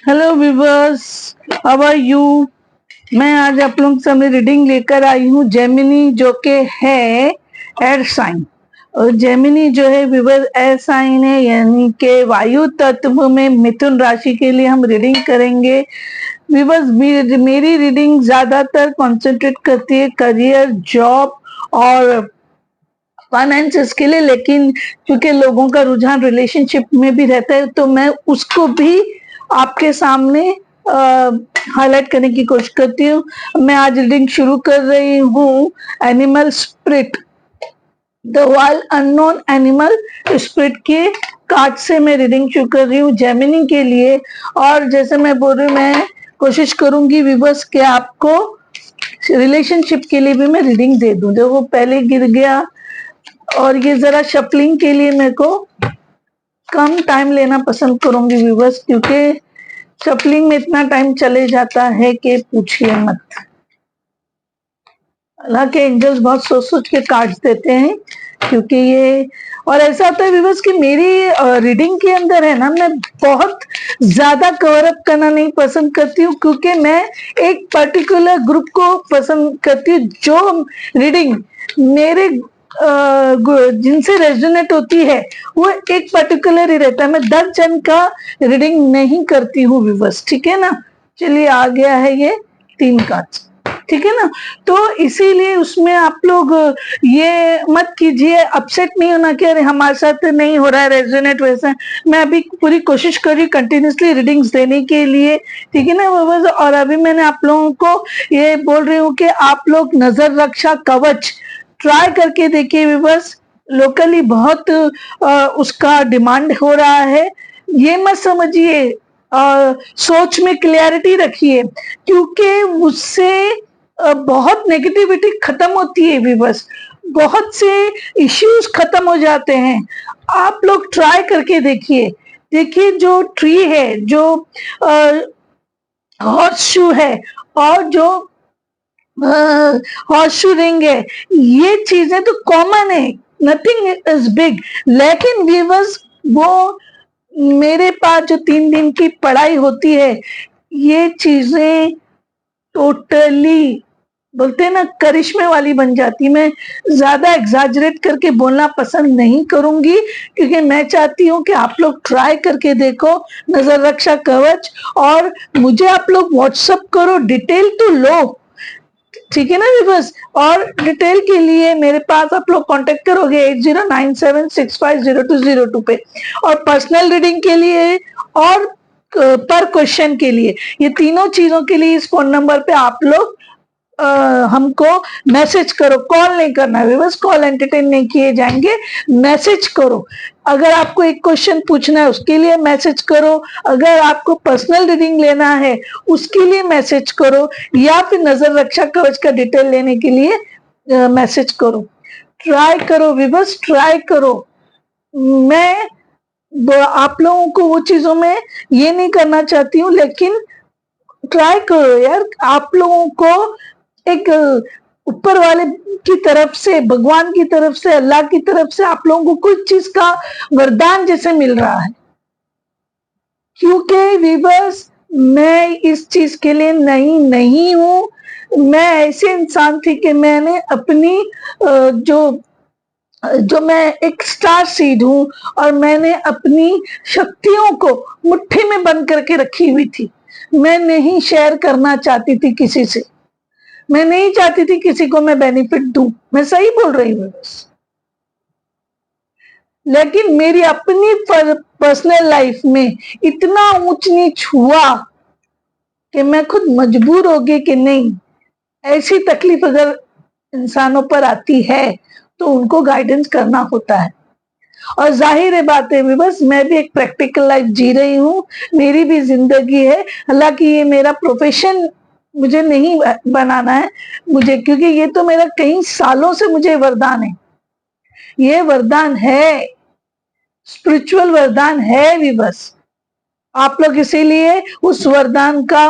Hello viewers, how are you. मैं आज आप लोगों के सामने रीडिंग लेकर आई हूँ जेमिनी, जो कि है एयर साइन। और जेमिनी जो है व्यूवर एयर साइन है, यानी कि वायु तत्व में मिथुन राशि के लिए हम रीडिंग करेंगे। व्यूवर्स, मेरी रीडिंग ज्यादातर कंसंट्रेट करती है करियर, जॉब और फाइनेंस के लिए, लेकिन क्योंकि लोगों का रुझान रिलेशनशिप में भी रहता है तो मैं उसको भी आपके सामने हाईलाइट करने की कोशिश करती हूँ। मैं आज रीडिंग शुरू कर रही हूँ animal spirit, the wild unknown animal spirit के कार्ड से मैं रीडिंग शुरू कर रही हूँ जेमिनी के लिए। और जैसे मैं बोल रही हूँ, मैं कोशिश करूंगी व्यूवर्स के आपको रिलेशनशिप के लिए भी मैं रीडिंग दे दूं। देखो पहले गिर गया, और ये जरा शफलिंग के लिए मेरे को कम टाइम लेना पसंद करूंगी व्यूवर्स, क्योंकि शफलिंग में इतना टाइम चले जाता है कि पूछिए मत। हालांकि एंजल्स बहुत सोच सोच के कार्ड्स देते हैं, क्योंकि ये और ऐसा होता है व्यूवर्स कि मेरी रीडिंग के अंदर है ना, मैं बहुत ज्यादा कवर अप करना नहीं पसंद करती हूँ, क्योंकि मैं एक पर्टिकुलर ग्रुप को पसंद करती हूँ जो रीडिंग मेरे जिनसे रेजोनेट होती है वो एक पर्टिकुलर ही रहता है। मैं 10 जन का रीडिंग नहीं करती हूँ व्यूवर्स, ठीक है ना। चलिए, आ गया है ये 3 कार्ड्स, ठीक है ना। तो इसीलिए उसमें आप लोग ये मत कीजिए, अपसेट नहीं होना कि अरे हमारे साथ नहीं हो रहा है रेजोनेट वैसा। मैं अभी पूरी कोशिश कर रही कंटिन्यूसली रीडिंग्स देने के लिए, ठीक है ना व्यूवर्स। और अभी मैंने आप लोगों को ये बोल रही हूँ कि आप लोग नजर रक्षा कवच ट्राई करके देखिए व्यूवर्स। लोकली बहुत उसका डिमांड हो रहा है। ये मत समझिए, सोच में क्लियरिटी रखिए, क्योंकि उससे बहुत नेगेटिविटी खत्म होती है व्यूवर्स, बहुत से इश्यूज खत्म हो जाते हैं। आप लोग ट्राई करके देखिए। देखिए, जो ट्री है, जो हॉर्स शू है, और जो हॉर्स शू रिंग है, ये चीजें तो कॉमन है, नथिंग इज बिग। लेकिन व्यूवर्स, वो मेरे पास जो 3 दिन की पढ़ाई होती है, ये चीजें टोटली बोलते हैं ना करिश्मे वाली बन जाती। मैं ज्यादा एग्जैजरेट करके बोलना पसंद नहीं करूंगी, क्योंकि मैं चाहती हूँ कि आप लोग ट्राई करके देखो नजर रक्षा कवच, और मुझे आप लोग व्हाट्सअप करो, डिटेल तो लो, ठीक है ना बस। और डिटेल के लिए मेरे पास आप लोग कांटेक्ट करोगे 8097650202 पे, और पर्सनल रीडिंग के लिए और पर क्वेश्चन के लिए, ये तीनों चीजों के लिए इस फोन नंबर पे आप लोग हमको मैसेज करो। कॉल नहीं करना है बस, कॉल एंटरटेन नहीं किए जाएंगे, मैसेज करो। अगर आपको एक क्वेश्चन पूछना है उसके लिए मैसेज करो, अगर आपको पर्सनल रीडिंग लेना है उसके लिए मैसेज करो, या फिर नजर रक्षा कवच का डिटेल लेने के लिए मैसेज करो। ट्राई करो विवश, ट्राई करो। मैं आप लोगों को वो चीजों में ये नहीं करना चाहती हूँ, लेकिन ट्राई करो यार। आप लोगों को एक ऊपर वाले की तरफ से, भगवान की तरफ से, अल्लाह की तरफ से आप लोगों को कुछ चीज का वरदान जैसे मिल रहा है, क्योंकि विवर्स मैं इस चीज के लिए नहीं हूं। मैं ऐसे इंसान थी कि मैंने अपनी जो मैं एक स्टार सीड हूं, और मैंने अपनी शक्तियों को मुट्ठी में बंद करके रखी हुई थी। मैं नहीं शेयर करना चाहती थी किसी से, मैं नहीं चाहती थी किसी को मैं बेनिफिट दूं। मैं सही बोल रही हूँ बस। लेकिन मेरी अपनी पर्सनल लाइफ में इतना ऊंच नीच हुआ कि मैं खुद मजबूर हो गई कि नहीं, ऐसी तकलीफ अगर इंसानों पर आती है तो उनको गाइडेंस करना होता है। और जाहिर है बात है बस, मैं भी एक प्रैक्टिकल लाइफ जी रही हूँ, मेरी भी जिंदगी है। हालांकि ये मेरा प्रोफेशन मुझे नहीं बनाना है मुझे, क्योंकि ये तो मेरा कई सालों से मुझे वरदान है, ये वरदान है, स्पिरिचुअल वरदान है भी बस। आप लोग इसीलिए उस वरदान का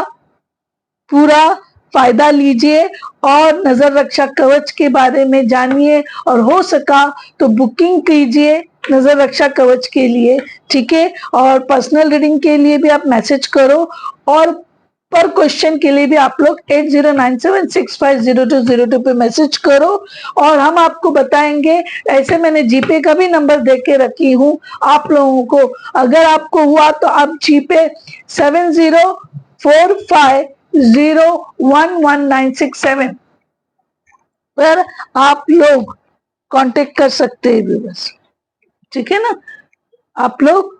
पूरा फायदा लीजिए और नजर रक्षा कवच के बारे में जानिए, और हो सका तो बुकिंग कीजिए नजर रक्षा कवच के लिए, ठीक है। और पर्सनल रीडिंग के लिए भी आप मैसेज करो, और पर क्वेश्चन के लिए भी आप लोग 8097650202 पे मैसेज करो, और हम आपको बताएंगे। ऐसे मैंने जीपे का भी नंबर दे के रखी हूँ आप लोगों को, अगर आपको हुआ तो आप जीपे 7045011967 पर आप लोग कांटेक्ट कर सकते हैं बस, ठीक है ना। आप लोग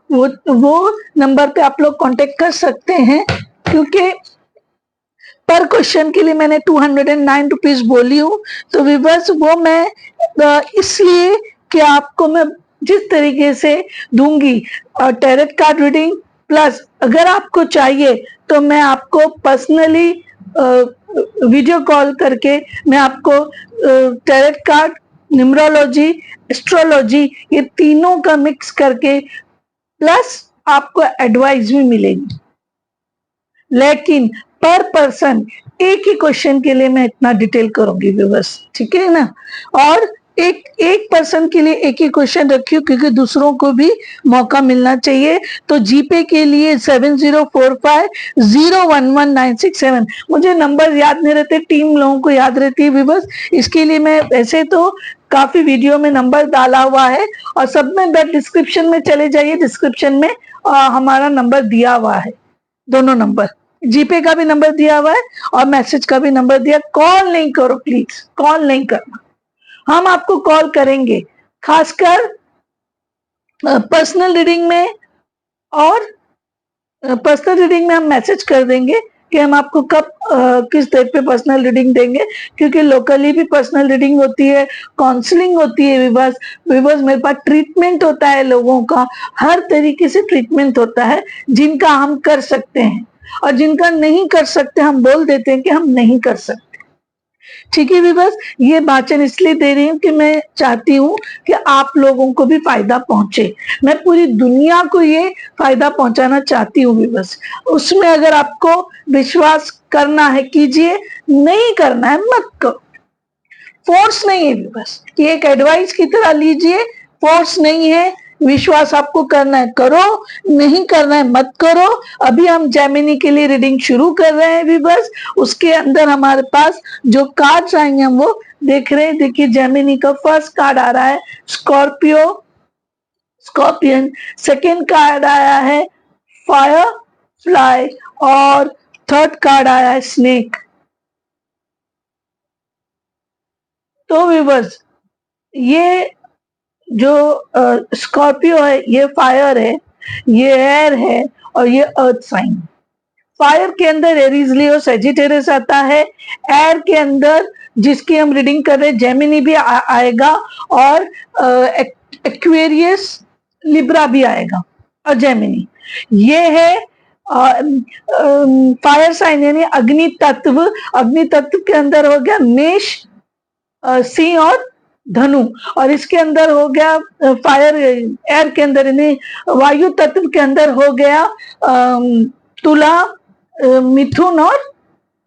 वो नंबर पे आप लोग कांटेक्ट कर सकते हैं, क्योंकि पर क्वेश्चन के लिए मैंने 209 रुपीज बोली हूँ। तो विवर्स वो मैं इसलिए कि आपको मैं जिस तरीके से दूंगी टैरेट कार्ड रीडिंग, प्लस अगर आपको चाहिए तो मैं आपको पर्सनली वीडियो कॉल करके मैं आपको टैरेट कार्ड, न्यूमरोलॉजी, एस्ट्रोलॉजी, ये तीनों का मिक्स करके प्लस आपको एडवाइस भी मिलेगी। लेकिन पर पर्सन एक ही क्वेश्चन के लिए मैं इतना डिटेल करूंगी बस, ठीक है ना। और एक पर्सन के लिए एक ही क्वेश्चन रखियो, क्योंकि दूसरों को भी मौका मिलना चाहिए। तो जीपे के लिए 7045011967, मुझे नंबर याद नहीं रहते, टीम लोगों को याद रहती है बस, इसके लिए मैं ऐसे तो काफी वीडियो में नंबर डाला हुआ है, और सब में डिस्क्रिप्शन में चले जाइए, डिस्क्रिप्शन में हमारा नंबर दिया हुआ है, दोनों नंबर, जीपे का भी नंबर दिया हुआ है और मैसेज का भी नंबर दिया। कॉल नहीं करो प्लीज, कॉल नहीं करना, हम आपको कॉल करेंगे खासकर पर्सनल रीडिंग में, और पर्सनल रीडिंग में हम मैसेज कर देंगे कि हम आपको कब किस डेट पे पर्सनल रीडिंग देंगे, क्योंकि लोकली भी पर्सनल रीडिंग होती है, काउंसलिंग होती है विवर्स, मेरे पास ट्रीटमेंट होता है, लोगों का हर तरीके से ट्रीटमेंट होता है, जिनका हम कर सकते हैं, और जिनका नहीं कर सकते हम बोल देते हैं कि हम नहीं कर सकते, ठीक है विवर्स। ये भाषण इसलिए दे रही हूँ कि मैं चाहती हूँ कि आप लोगों को भी फायदा पहुंचे, मैं पूरी दुनिया को ये फायदा पहुंचाना चाहती हूँ विवर्स। उसमें अगर आपको विश्वास करना है कीजिए, नहीं करना है मत करो, फोर्स नहीं है विवर्स, कि एक एडवाइस की तरह लीजिए, फोर्स नहीं है। विश्वास आपको करना है करो, नहीं करना है मत करो। अभी हम जेमिनी के लिए रीडिंग शुरू कर रहे हैं विवर्स, उसके अंदर हमारे पास जो कार्ड्स आएंगे हम वो देख रहे हैं। देखिए जेमिनी का फर्स्ट कार्ड आ रहा है स्कॉर्पियो, स्कॉर्पियन, सेकेंड कार्ड आया है फायर फ्लाई, और थर्ड कार्ड आया है स्नेक। तो विवर्स ये जो स्कॉर्पियो है ये फायर है, ये एयर है, और ये अर्थ साइन। फायर के अंदर एरीज लियो सेजिटेरियस आता है, एयर के अंदर जिसकी हम रीडिंग कर रहे हैं जेमिनी भी आएगा, और एक्वेरियस लिब्रा भी आएगा, और जेमिनी ये है फायर साइन यानी अग्नि तत्व। अग्नि तत्व के अंदर हो गया मेष, सिंह और धनु, और इसके अंदर हो गया फायर, एयर के अंदर यानी वायु तत्व के अंदर हो गया तुला, मिथुन और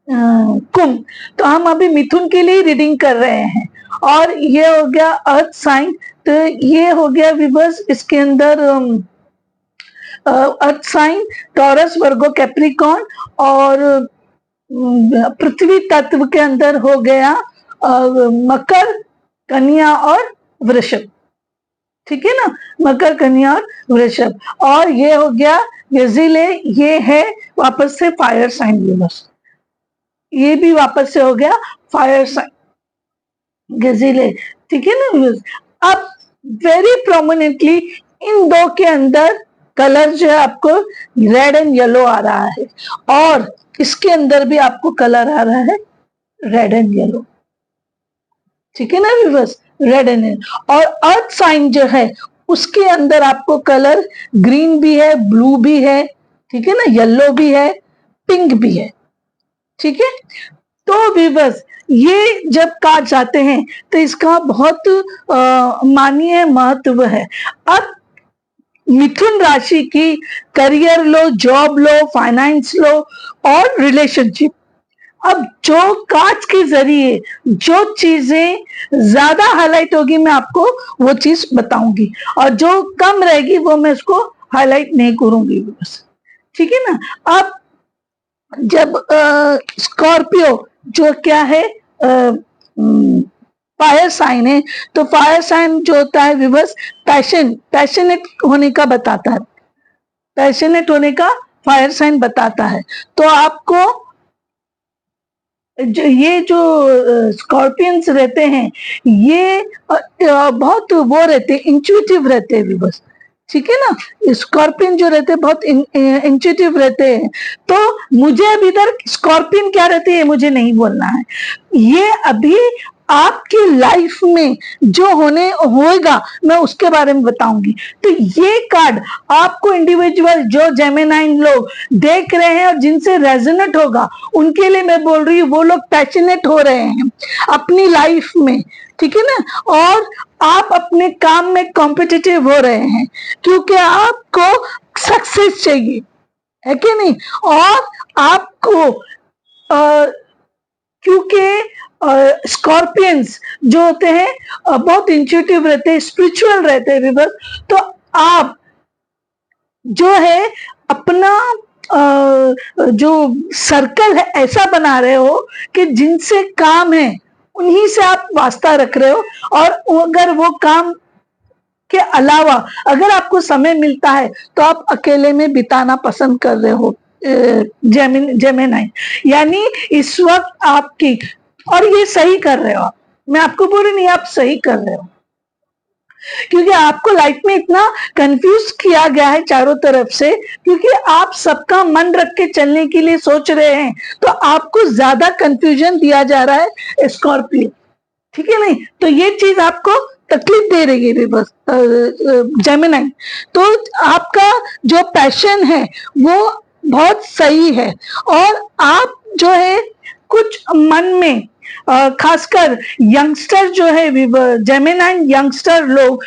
कुंभ। तो हम अभी मिथुन के लिए रीडिंग कर रहे हैं, और ये हो गया अर्थ साइन। तो ये हो गया विवर्स, इसके अंदर अर्थ साइन टॉरस, वर्गो, कैप्रिकॉन, और पृथ्वी तत्व के अंदर हो गया मकर, कन्या और वृषभ, ठीक है ना, मकर, कन्या और वृषभ। और ये हो गया गजिले, ये है वापस से फायर साइन विवर्स, ये भी वापस से हो गया फायर साइन गजिले, ठीक है ना विवर्स। अब वेरी प्रोमिनेंटली इन दो के अंदर कलर जो है आपको रेड एंड येलो आ रहा है, और इसके अंदर भी आपको कलर आ रहा है रेड एंड येलो, ठीक है ना विवर्स, रेड एंड येलो। और अर्थ साइन जो है उसके अंदर आपको कलर ग्रीन भी है, ब्लू भी है, ठीक है ना, येलो भी है, पिंक भी है, ठीक है। तो विवर्स ये जब कार्ड्स आते हैं तो इसका बहुत माननीय महत्व है। अब मिथुन राशि की करियर लो, जॉब लो, फाइनेंस लो और रिलेशनशिप, अब जो कार्ड्स के जरिए जो चीजें ज्यादा हाईलाइट होगी मैं आपको वो चीज बताऊंगी, और जो कम रहेगी वो मैं उसको हाईलाइट नहीं करूंगी बस, ठीक है ना। अब जब स्कॉर्पियो जो क्या है, फायर साइन है, तो फायर साइन जो होता है विवर्स पैशनेट होने का बताता है, पैशनेट होने का फायर साइन बताता है। तो आपको ये जो स्कॉर्पियंस रहते हैं ये बहुत वो रहते हैं, इंट्यूटिव रहते हैं विवर्स, ठीक है ना। स्कॉर्पियन जो रहते हैं बहुत इंट्यूटिव रहते हैं। तो मुझे अभी इधर स्कॉर्पियन क्या रहते हैं मुझे नहीं बोलना है, ये अभी आपकी लाइफ में जो होने होएगा मैं उसके बारे में बताऊंगी। तो ये कार्ड आपको इंडिविजुअल जो जेमिनाइन लोग देख रहे हैं और जिनसे रेजोनेट होगा उनके लिए मैं बोल रही हूँ, वो लोग पैशनेट हो रहे हैं अपनी लाइफ में, ठीक है ना। और आप अपने काम में कॉम्पिटिटिव हो रहे हैं क्योंकि आपको सक्सेस चाहिए, है कि नहीं। और आपको क्योंकि स्कॉर्पियंस जो होते हैं बहुत इंट्यूटिव रहते हैं, स्पिरिचुअल रहते हैं विवर, तो आप जो है अपना जो सर्कल है ऐसा बना रहे हो कि जिनसे काम है उन्हीं से आप वास्ता रख रहे हो, और अगर वो काम के अलावा अगर आपको समय मिलता है तो आप अकेले में बिताना पसंद कर रहे हो जेमिनाई। यानी इस वक्त आपकी, और ये सही कर रहे हो आप, मैं आपको बोल रही नहीं, आप सही कर रहे हो, क्योंकि आपको लाइफ में इतना कंफ्यूज किया गया है चारों तरफ से, क्योंकि आप सबका मन रख के चलने के लिए सोच रहे हैं, तो आपको ज्यादा कंफ्यूजन दिया जा रहा है स्कॉर्पियो, ठीक है नहीं। तो ये चीज आपको तकलीफ दे रही है बस जेमिनाई। तो आपका जो पैशन है वो बहुत सही है, और आप जो है कुछ मन में खासकर यंगस्टर जो है जेमिनाइन यंगस्टर लोग,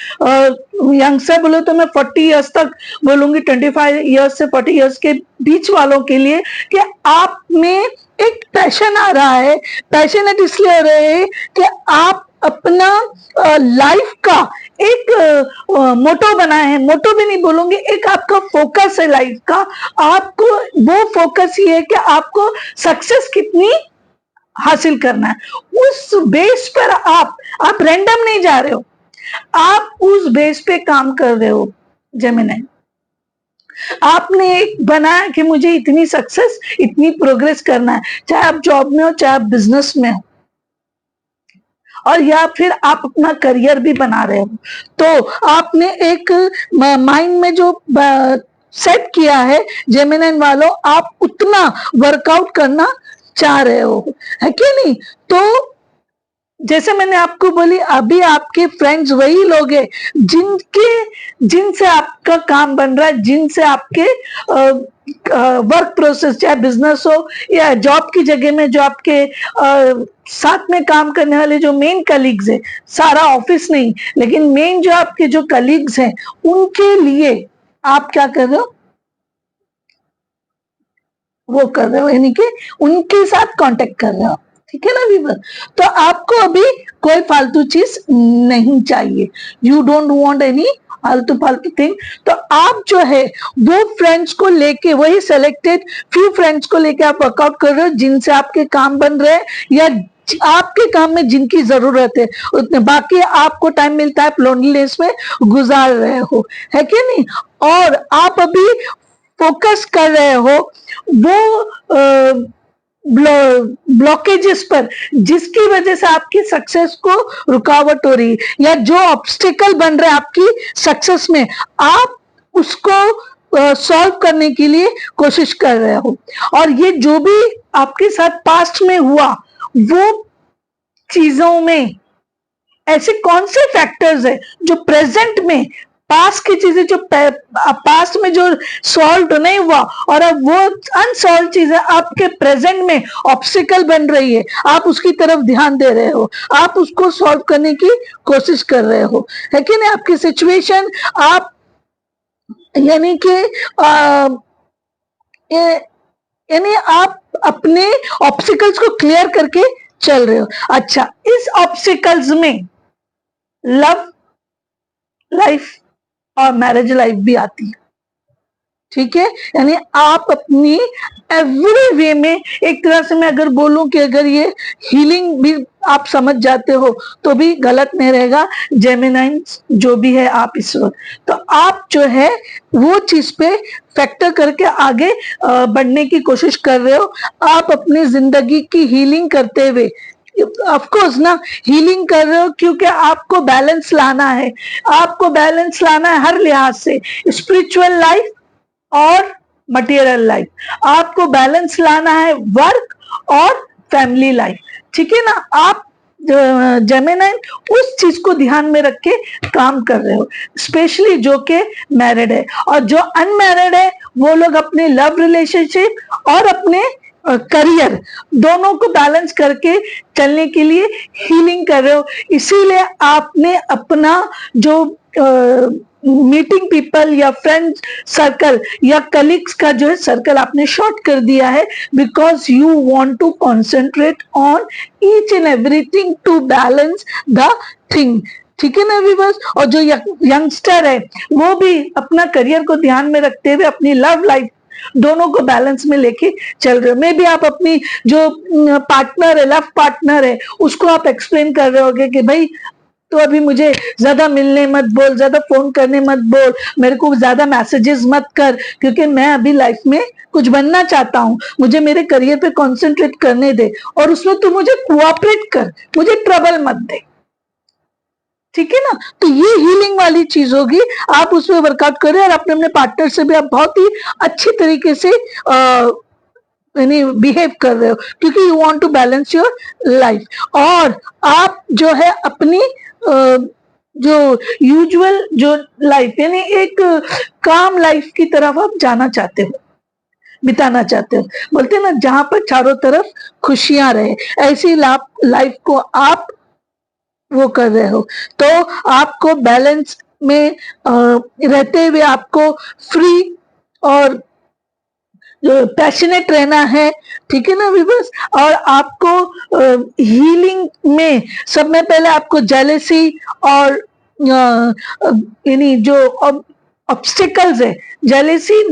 यंगस्टर बोलो तो मैं 40 इयर्स तक बोलूंगी, 25 इयर्स से 40 इयर्स के बीच वालों के लिए, कि आप में एक पैशन आ रहा है। पैशनेट इसलिए हो रहे हैं कि आप अपना लाइफ का एक मोटो बनाए हैं, मोटो भी नहीं बोलूंगी, एक आपका फोकस है लाइफ का। आपको वो फोकस ये है कि आपको सक्सेस कितनी हासिल करना है, उस बेस पर आप रैंडम नहीं जा रहे हो, आप उस बेस पे काम कर रहे हो जेमिनाई। आपने एक बनाया कि मुझे इतनी सक्सेस इतनी प्रोग्रेस करना है, चाहे आप जॉब में हो चाहे आप बिजनेस में हो, और या फिर आप अपना करियर भी बना रहे हो। तो आपने एक माइंड में जो सेट किया है जेमिनाइन वालों, आप उतना वर्कआउट करना चाह रहे हो, है कि नहीं। तो जैसे मैंने आपको बोली, अभी आपके फ्रेंड्स वही लोग हैं जिनसे आपका काम बन रहा है, जिनसे आपके वर्क प्रोसेस, चाहे बिजनेस हो या जॉब की जगह में जो आपके साथ में काम करने वाले जो मेन कलीग्स है, सारा ऑफिस नहीं लेकिन मेन जो आपके जो कलीग्स हैं उनके लिए आप क्या कर रहे हो, वो कर रहे हो, यानी कि उनके साथ कांटेक्ट कर रहे हो, ठीक है ना वीवर। तो आपको अभी कोई फालतू चीज नहीं चाहिए, यू डोंट वांट एनी फालतू फालतू थिंग। तो आप जो है वो फ्रेंड्स को लेके, वही सेलेक्टेड फ्यू फ्रेंड्स को लेके आप वर्कआउट कर रहे हो जिनसे आपके काम बन रहे हैं, या आपके काम में जिनकी जरूरत है उतने, बाकी आपको टाइम मिलता है लोनलीनेस में गुजार रहे हो, है कि नहीं। और आप अभी फोकस कर रहे हो वो ब्लॉकेजेस पर जिसकी वजह से आपकी सक्सेस को रुकावट हो रही है, या जो ऑब्स्टिकल बन रहा है आपकी सक्सेस में, आप उसको सॉल्व करने के लिए कोशिश कर रहे हो। और ये जो भी आपके साथ पास्ट में हुआ, वो चीजों में ऐसे कौन से फैक्टर्स है जो प्रेजेंट में, पास्ट की चीजें जो पास्ट में जो सॉल्व नहीं हुआ और अब वो अनसॉल्व चीजें आपके प्रेजेंट में ऑब्स्टिकल बन रही है, आप उसकी तरफ ध्यान दे रहे हो, आप उसको सॉल्व करने की कोशिश कर रहे हो, है कि नहीं। आपकी सिचुएशन आप, यानी कि यानी आप अपने ऑब्स्टिकल्स को क्लियर करके चल रहे हो। अच्छा, इस ऑब्स्टिकल्स में लव लाइफ और मैरिज लाइफ भी आती है, ठीक है। यानी आप अपनी एवरी वे में, एक तरह से मैं अगर बोलूं कि अगर ये हीलिंग भी आप समझ जाते हो तो भी गलत नहीं रहेगा। जेमिनाइन जो भी है आप इस वक्त, तो आप जो है वो चीज पे फैक्टर करके आगे बढ़ने की कोशिश कर रहे हो। आप अपनी जिंदगी की हीलिंग करते हुए, ऑफ कोर्स ना, हीलिंग कर रहे हो क्योंकि आपको बैलेंस लाना है। आपको बैलेंस लाना है हर लिहाज से, स्पिरिचुअल लाइफ और मटेरियल लाइफ। आपको बैलेंस लाना है वर्क और फैमिली लाइफ, ठीक है ना। आप जेमिनाइन उस चीज को ध्यान में रख के काम कर रहे हो, स्पेशली जो कि मैरिड है। और जो अनमैरिड है वो लोग अपने लव रिलेशनशिप और अपने करियर दोनों को बैलेंस करके चलने के लिए हीलिंग कर रहे हो। इसीलिए आपने अपना जो मीटिंग पीपल या फ्रेंड सर्कल या कलीग्स का जो है सर्कल आपने शॉर्ट कर दिया है, because you want to concentrate on each and everything to balance the thing, ठीक है ना व्यूअर्स। और जो यंगस्टर है वो भी अपना करियर को ध्यान में रखते हुए अपनी लव लाइफ दोनों को बैलेंस में लेके चल रहे हो। मे भी आप अपनी जो पार्टनर है, लव पार्टनर है, उसको आप एक्सप्लेन कर रहे होगे कि भाई तो अभी मुझे ज्यादा मिलने मत बोल, ज्यादा फोन करने मत बोल, मेरे को ज्यादा मैसेजेस मत कर, क्योंकि मैं अभी लाइफ में कुछ बनना चाहता हूँ, मुझे मेरे करियर पे कंसंट्रेट करने दे और उसमें तू मुझे कोऑपरेट कर, मुझे ट्रबल मत दे, ठीक है ना। तो ये हीलिंग वाली चीज होगी, आप उसमें वर्कआउट करें और अपने अपने पार्टनर से भी आप बहुत ही अच्छी तरीके से यानी बिहेव कर रहे हो, क्योंकि you want to balance your life. और आप जो है अपनी जो यूजुअल जो लाइफ यानी एक काम लाइफ की तरफ आप जाना चाहते हो, बिताना चाहते हो। बोलते हैं ना, जहां पर चारों तरफ खुशियां रहे, ऐसी लाइफ को आप वो कर रहे हो। तो आपको बैलेंस में रहते हुए आपको फ्री और पैशनेट रहना है, ठीक है ना व्यूअर्स। और आपको हीलिंग में सब में पहले आपको जेलेसी और यानी जो ऑब्स्टिकल्स है, जेलेसी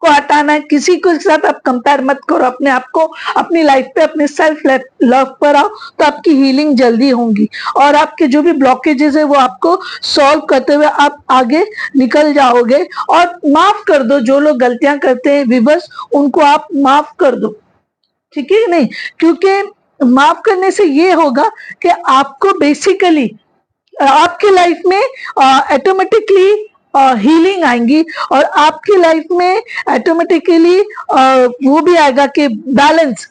को हटाना है। किसी के साथ आप कंपेयर मत करो अपने आप को, अपनी लाइफ पे अपने सेल्फ लव पर आओ, तो आपकी हीलिंग जल्दी होगी और आपके जो भी ब्लॉकेजेस है वो आपको सॉल्व करते हुए आप आगे निकल जाओगे। और माफ कर दो, जो लोग गलतियां करते हैं विवर्स, उनको आप माफ कर दो, ठीक है नहीं, क्योंकि माफ करने से ये होगा कि आपको बेसिकली आपकी लाइफ में ऑटोमेटिकली हीलिंग आएंगी और आपकी लाइफ में ऑटोमेटिकली वो भी आएगा कि बैलेंस,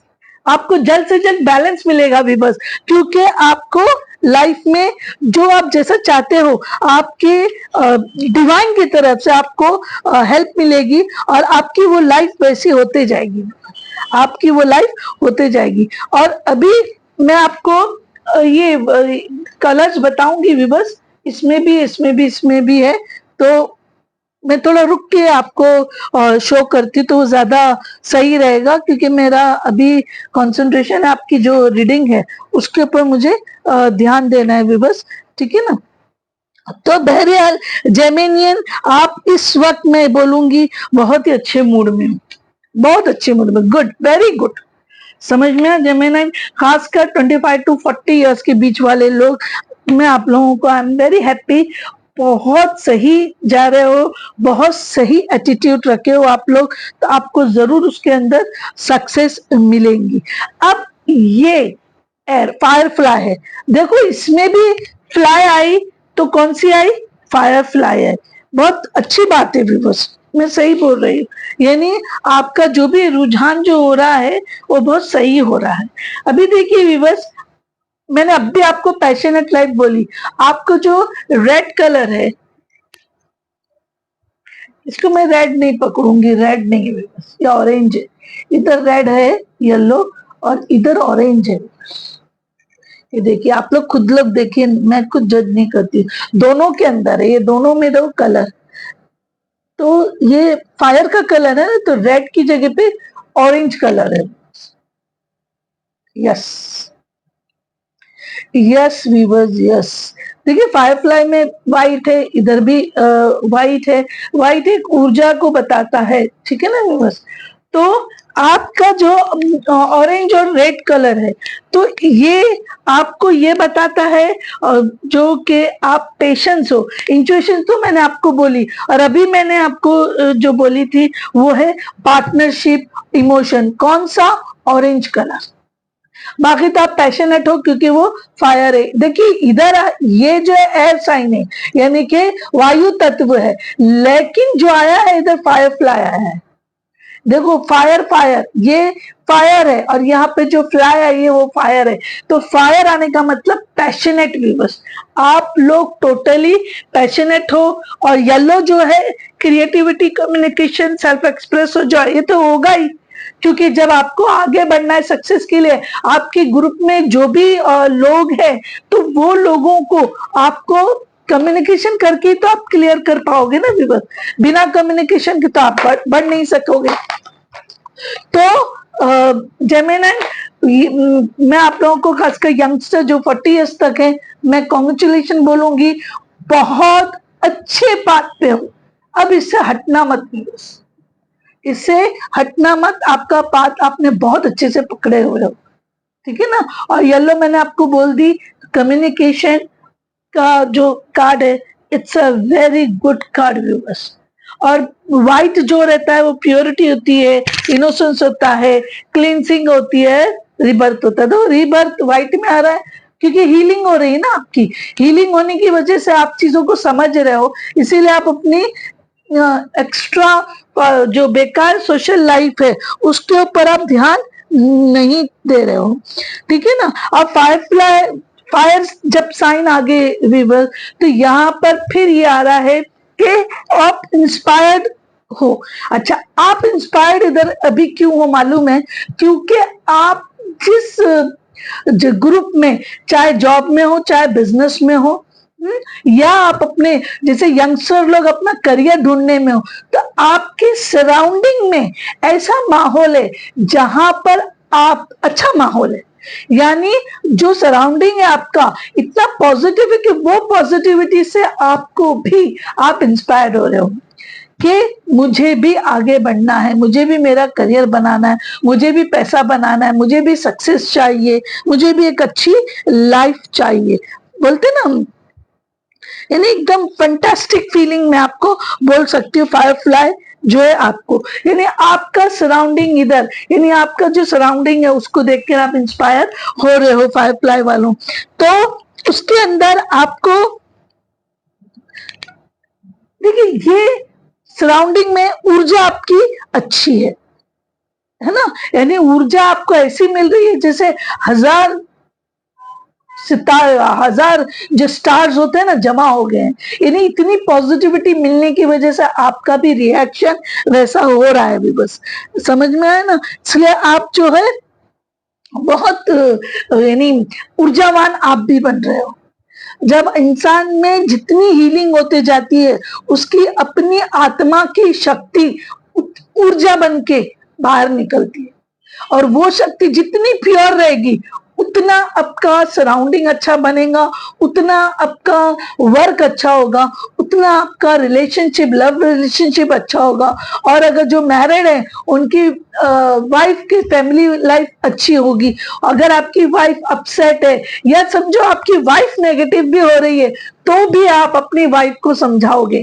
आपको जल्द से जल्द बैलेंस मिलेगा भी बस, क्योंकि आपको लाइफ में जो आप जैसा चाहते हो आपके डिवाइन की तरफ से आपको हेल्प मिलेगी और आपकी वो लाइफ वैसी होते जाएगी, आपकी वो लाइफ होते जाएगी। और अभी मैं आपको ये कलर्स बताऊंगी भी बस, इसमें भी इसमें भी इसमें भी है, तो मैं थोड़ा रुक के आपको शो करती तो ज्यादा सही रहेगा, क्योंकि मेरा अभी कंसंट्रेशन है आपकी जो रीडिंग है उसके ऊपर मुझे ध्यान देना है विबस, ठीक है ना। तो बहरहाल जेमिनियन, आप इस वक्त मैं बोलूंगी बहुत ही अच्छे मूड में, बहुत अच्छे मूड में, गुड, वेरी गुड, समझ में जेमिनाइन। खासकर 25 to 40 इयर्स के बीच वाले लोग, मैं आप लोगों को आई एम वेरी हैप्पी, बहुत सही जा रहे हो, बहुत सही एटीट्यूड रखे हो आप लोग, तो आपको जरूर उसके अंदर सक्सेस मिलेंगी। अब ये एयर फायर फ्लाई है, देखो इसमें भी फ्लाई आई, तो कौन सी आई, फायर फ्लाई है, बहुत अच्छी बात है बस, मैं सही बोल रही हूँ, यानी आपका जो भी रुझान जो हो रहा है वो बहुत सही हो रहा है। अभी देखिए व्यूअर्स, मैंने अब भी आपको पैशनेट लाइफ बोली, आपको जो रेड कलर है, इसको मैं रेड नहीं पकड़ूंगी, रेड नहीं है व्यूअर्स, ये ऑरेंज है, इधर रेड है येलो और इधर ऑरेंज है। ये देखिए, आप लोग खुद लोग देखिए, मैं कुछ जज नहीं करती, दोनों के अंदर है, ये दोनों में दो कलर, तो ये फायर का कलर है ना, तो रेड की जगह पे ऑरेंज कलर है। Yes yes viewers, yes. देखिए फायरफ्लाई में वाइट है, इधर भी वाइट है। वाइट एक ऊर्जा को बताता है, ठीक है ना वीवर्स। तो आपका जो ऑरेंज और रेड कलर है, तो ये आपको ये बताता है जो कि आप पेशेंस हो। इंट्यूशन तो मैंने आपको बोली, और अभी मैंने आपको जो बोली थी वो है पार्टनरशिप, इमोशन। कौन सा? Orange colour. बाकी तो आप पैशनेट हो क्योंकि वो फायर है। देखिए इधर ये जो है एयर साइन है, यानी कि वायु तत्व है, लेकिन जो आया है इधर फायर फ्लाई आया है। देखो फायर फायर, ये फायर है, और यहाँ पे जो फ्लाई आई है वो फायर है। तो फायर आने का मतलब पैशनेट व्यूअर्स, आप लोग टोटली पैशनेट हो। और येलो जो है क्रिएटिविटी, कम्युनिकेशन, सेल्फ एक्सप्रेस हो, जो ये तो होगा ही, क्योंकि जब आपको आगे बढ़ना है सक्सेस के लिए, आपके ग्रुप में जो भी लोग हैं, तो वो लोगों को आपको कम्युनिकेशन करके तो आप क्लियर कर पाओगे ना व्यूअर्स। बिना कम्युनिकेशन के तो आप बढ़ नहीं सकोगे। तो जेमिनी, मैं आप लोगों को खासकर यंगस्टर जो 40 इयर्स तक है, मैं कॉन्ग्रेचुलेशन बोलूंगी, बहुत अच्छे बात पे हो। अब इससे हटना मत, इससे हटना मत। आपका पाथ आपने बहुत अच्छे से पकड़े हुए हो, ठीक है ना। और येलो मैंने आपको बोल दी, कम्युनिकेशन का जो कार्ड है, it's a very good card viewers. और व्हाइट जो रहता है वो प्योरिटी होती है, इनोसेंस होता है, क्लींसिंग होती है, रिबर्थ होता है। तो रिबर्थ व्हाइट में आ रहा है क्योंकि हीलिंग हो रही है ना आपकी। हीलिंग होने की वजह से आप चीजों को समझ रहे हो, इसीलिए आप अपनी एक्स्ट्रा जो बेकार सोशल लाइफ है उसके ऊपर आप ध्यान नहीं दे रहे हो, ठीक है ना। अब फायर जब साइन आगे वीवर, तो यहाँ पर फिर ये आ रहा है कि आप इंस्पायर्ड हो। अच्छा, आप इंस्पायर्ड इधर अभी क्यों हो मालूम है? क्योंकि आप जिस ग्रुप में, चाहे जॉब में हो चाहे बिजनेस में हो, या आप अपने जैसे यंगस्टर लोग अपना करियर ढूंढने में हो, तो आपके सराउंडिंग में ऐसा माहौल है जहां पर आप, अच्छा माहौल है, यानी जो सराउंडिंग है आपका इतना पॉजिटिव है कि वो पॉजिटिविटी से आपको भी, आप इंस्पायर्ड हो रहे हो कि मुझे भी आगे बढ़ना है, मुझे भी मेरा करियर बनाना है, मुझे भी पैसा बनाना है, मुझे भी सक्सेस चाहिए, मुझे भी एक अच्छी लाइफ चाहिए, बोलते ना हम। यानी एकदम फंटास्टिक फीलिंग मैं आपको बोल सकती हूँ फायरफ्लाई जो है आपको, यानी आपका सराउंडिंग इधर, यानी आपका जो सराउंडिंग है उसको देखकर आप इंस्पायर हो रहे हो फायरफ्लाई वालों। तो उसके अंदर आपको देखिए ये सराउंडिंग में ऊर्जा आपकी अच्छी है ना। यानी ऊर्जा आपको ऐसी मिल रही है जैसे हजार सितारा, हजार जो स्टार्स होते हैं ना जमा हो गए हैं। यानी इतनी पॉजिटिविटी मिलने की वजह से आपका भी रिएक्शन वैसा हो रहा है भी, बस समझ में आया ना। इसलिए आप जो है बहुत यानी ऊर्जावान आप भी बन रहे हो। जब इंसान में जितनी हीलिंग होते जाती है, उसकी अपनी आत्मा की शक्ति ऊर्जा बन के बाहर निकलती है, और वो शक्ति जितनी प्योर रहेगी उतना आपका सराउंडिंग अच्छा बनेगा, उतना आपका वर्क अच्छा होगा, उतना आपका रिलेशनशिप, लव रिलेशनशिप अच्छा होगा। और अगर जो मैरिड है उनकी वाइफ की फैमिली लाइफ अच्छी होगी। अगर आपकी वाइफ अपसेट है, या समझो आपकी वाइफ नेगेटिव भी हो रही है, तो भी आप अपनी वाइफ को समझाओगे